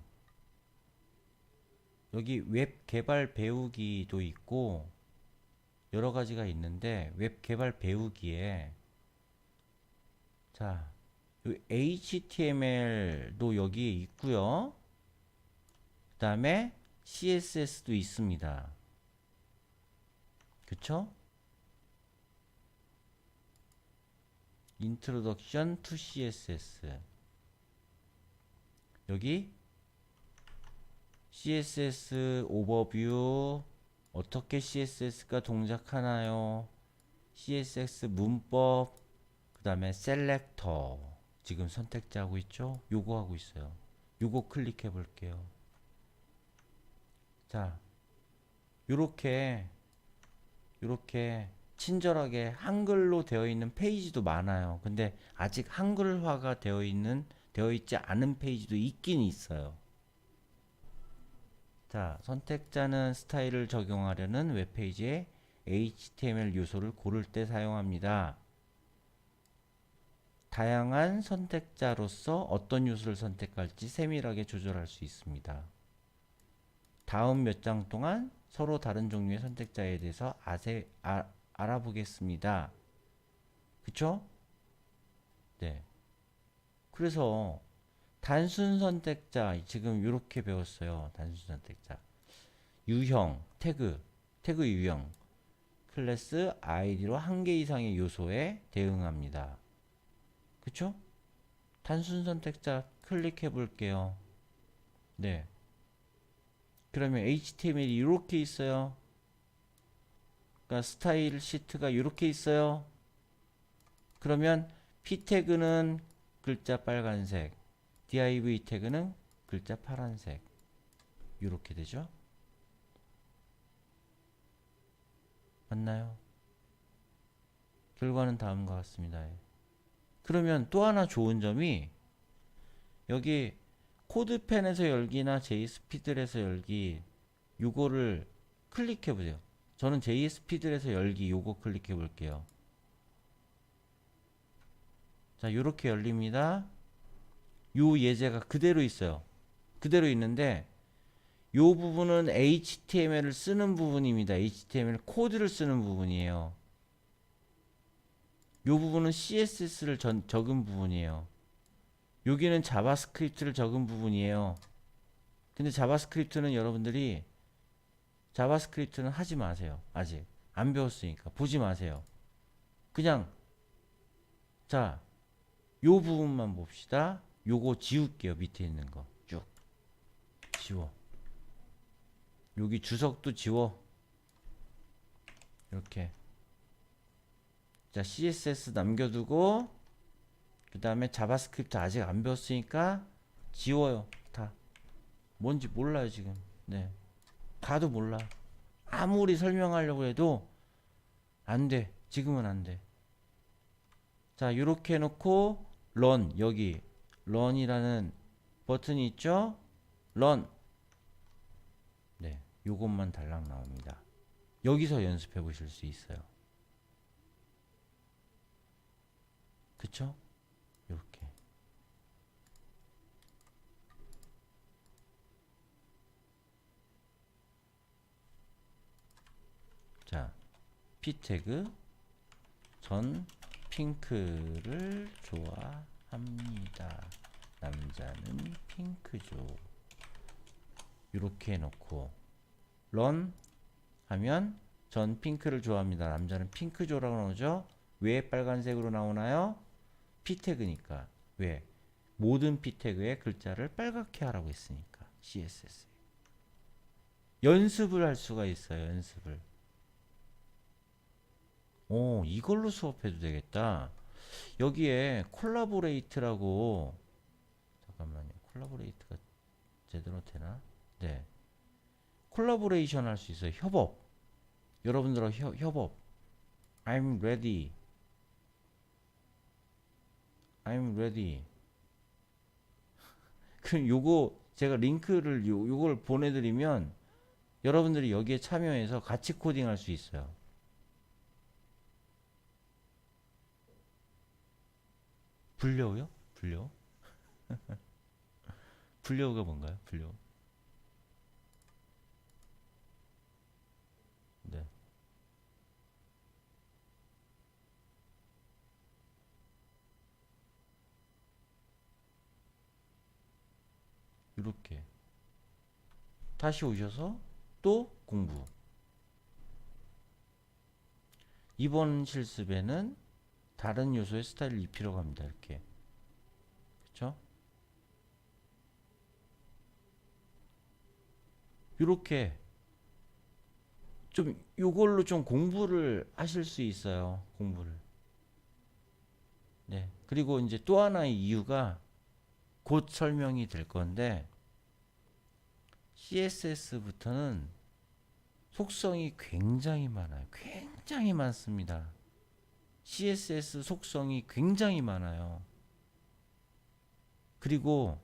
여기 웹 개발 배우기도 있고 여러 가지가 있는데 웹 개발 배우기에 자, HTML도 여기에 있고요. 그 다음에 CSS도 있습니다. 그쵸? Introduction to CSS. 여기 CSS 오버뷰, 어떻게 CSS가 동작하나요? CSS 문법, 그 다음에 셀렉터, 지금 선택자 하고 있죠? 요거 하고 있어요. 요거 클릭해 볼게요. 자, 요렇게 친절하게 한글로 되어 있는 페이지도 많아요. 근데 아직 한글화가 되어 있지 않은 페이지도 있긴 있어요. 자, 선택자는 스타일을 적용하려는 웹페이지에 HTML 요소를 고를 때 사용합니다. 다양한 선택자로서 어떤 요소를 선택할지 세밀하게 조절할 수 있습니다. 다음 몇 장 동안 서로 다른 종류의 선택자에 대해서 알아보겠습니다. 그쵸? 네. 그래서 단순 선택자, 지금 이렇게 배웠어요. 단순 선택자. 유형, 태그 유형. 클래스 아이디로 한 개 이상의 요소에 대응합니다. 그쵸? 단순 선택자 클릭해 볼게요. 네. 그러면 HTML이 이렇게 있어요. 그러니까 스타일 시트가 이렇게 있어요. 그러면 P 태그는 글자 빨간색, div 태그는 글자 파란색. 이렇게 되죠. 맞나요? 결과는 다음과 같습니다. 그러면 또 하나 좋은 점이 여기 코드펜에서 열기나 JS피들에서 열기 요거를 클릭해 보세요. 저는 JS피들에서 열기 요거 클릭해 볼게요. 자, 요렇게 열립니다. 요 예제가 그대로 있어요. 그대로 있는데 요 부분은 HTML을 쓰는 부분입니다. HTML 코드를 쓰는 부분이에요. 요 부분은 CSS를 적은 부분이에요. 여기는 자바스크립트를 적은 부분이에요. 근데 자바스크립트는 여러분들이 자바스크립트는 하지 마세요. 아직 안 배웠으니까 보지 마세요. 그냥 자, 요 부분만 봅시다. 요거 지울게요. 밑에 있는 거 쭉 지워. 여기 주석도 지워. 이렇게. 자, CSS 남겨두고 그 다음에 자바스크립트 아직 안 배웠으니까 지워요. 다. 뭔지 몰라요 지금. 네. 가도 몰라. 아무리 설명하려고 해도 안 돼. 지금은 안 돼. 자, 요렇게 해놓고 run, 여기 run이라는 버튼이 있죠? run. 네, 요것만 달랑 나옵니다. 여기서 연습해 보실 수 있어요. 그쵸? 요렇게. 자, P 태그 전 핑크를 좋아합니다. 남자는 핑크죠. 이렇게 해놓고 run 하면 전 핑크를 좋아합니다. 남자는 핑크죠라고 나오죠. 왜 빨간색으로 나오나요? P 태그니까. 왜? 모든 P 태그의 글자를 빨갛게 하라고 했으니까. CSS 연습을 할 수가 있어요. 연습을. 오, 이걸로 수업해도 되겠다. 여기에 콜라보레이트라고, 잠깐만요. 콜라보레이트가 제대로 되나? 네. 콜라보레이션 할 수 있어요. 협업. 여러분들하고 협업. I'm ready. I'm ready. 그럼 요거 제가 링크를 요걸 보내드리면 여러분들이 여기에 참여해서 같이 코딩할 수 있어요. 불려우요? 불려? 불려우가 뭔가요? 불려. 네. 이렇게 다시 오셔서 또 공부. 이번 실습에는 다른 요소에 스타일을 입히려고 합니다. 이렇게. 그쵸? 이렇게 좀 요걸로 좀 공부를 하실 수 있어요. 공부를. 네. 그리고 이제 또 하나의 이유가 곧 설명이 될 건데 CSS부터는 속성이 굉장히 많아요. 굉장히 많습니다. CSS 속성이 굉장히 많아요. 그리고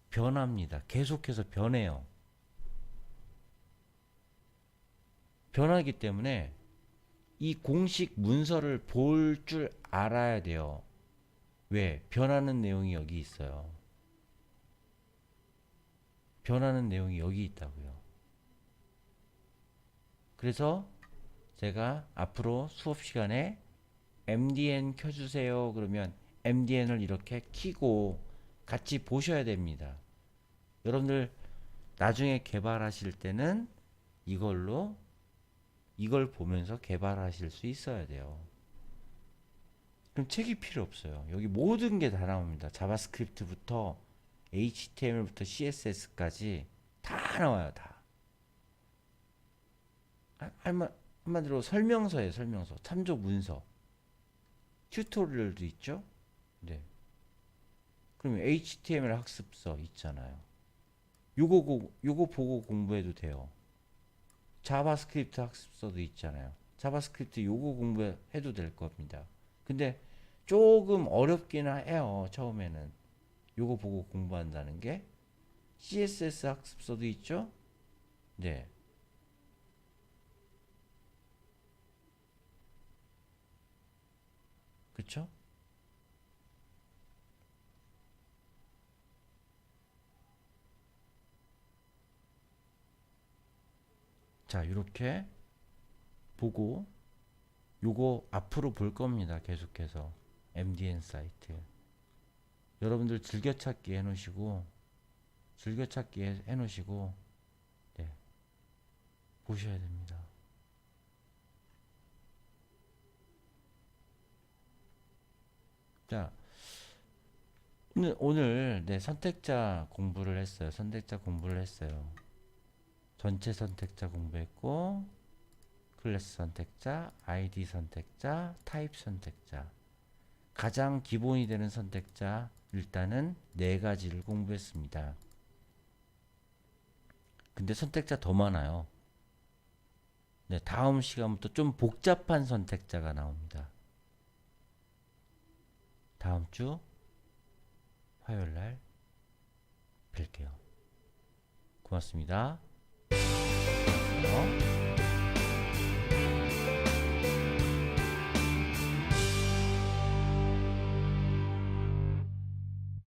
변합니다. 계속해서 변해요. 변하기 때문에 이 공식 문서를 볼 줄 알아야 돼요. 왜? 변하는 내용이 여기 있어요. 변하는 내용이 여기 있다고요. 그래서 제가 앞으로 수업 시간에 MDN 켜주세요. 그러면 MDN을 이렇게 켜고 같이 보셔야 됩니다. 여러분들 나중에 개발하실 때는 이걸 보면서 개발하실 수 있어야 돼요. 그럼 책이 필요 없어요. 여기 모든 게 다 나옵니다. 자바스크립트부터 HTML부터 CSS까지 다 나와요. 다. 한마디로 설명서예요. 설명서. 참조 문서. 튜토리얼도 있죠. 네. 그러면 HTML 학습서 있잖아요. 요거 보고 공부해도 돼요. 자바스크립트 학습서도 있잖아요. 자바스크립트 요거 공부해도 될 겁니다. 근데 조금 어렵긴 해요. 처음에는. 요거 보고 공부한다는 게. CSS 학습서도 있죠? 네. 그쵸? 자, 이렇게 보고 요거 앞으로 볼 겁니다. 계속해서. MDN 사이트. 여러분들 즐겨찾기 해놓으시고, 네, 보셔야 됩니다. 자, 오늘 네, 선택자 공부를 했어요. 선택자 공부를 했어요. 전체 선택자 공부했고, 클래스 선택자, 아이디 선택자, 타입 선택자. 가장 기본이 되는 선택자 일단은 네 가지를 공부했습니다. 근데 선택자 더 많아요. 네, 다음 시간부터 좀 복잡한 선택자가 나옵니다. 다음 주 화요일 날 뵐게요. 고맙습니다. 안녕.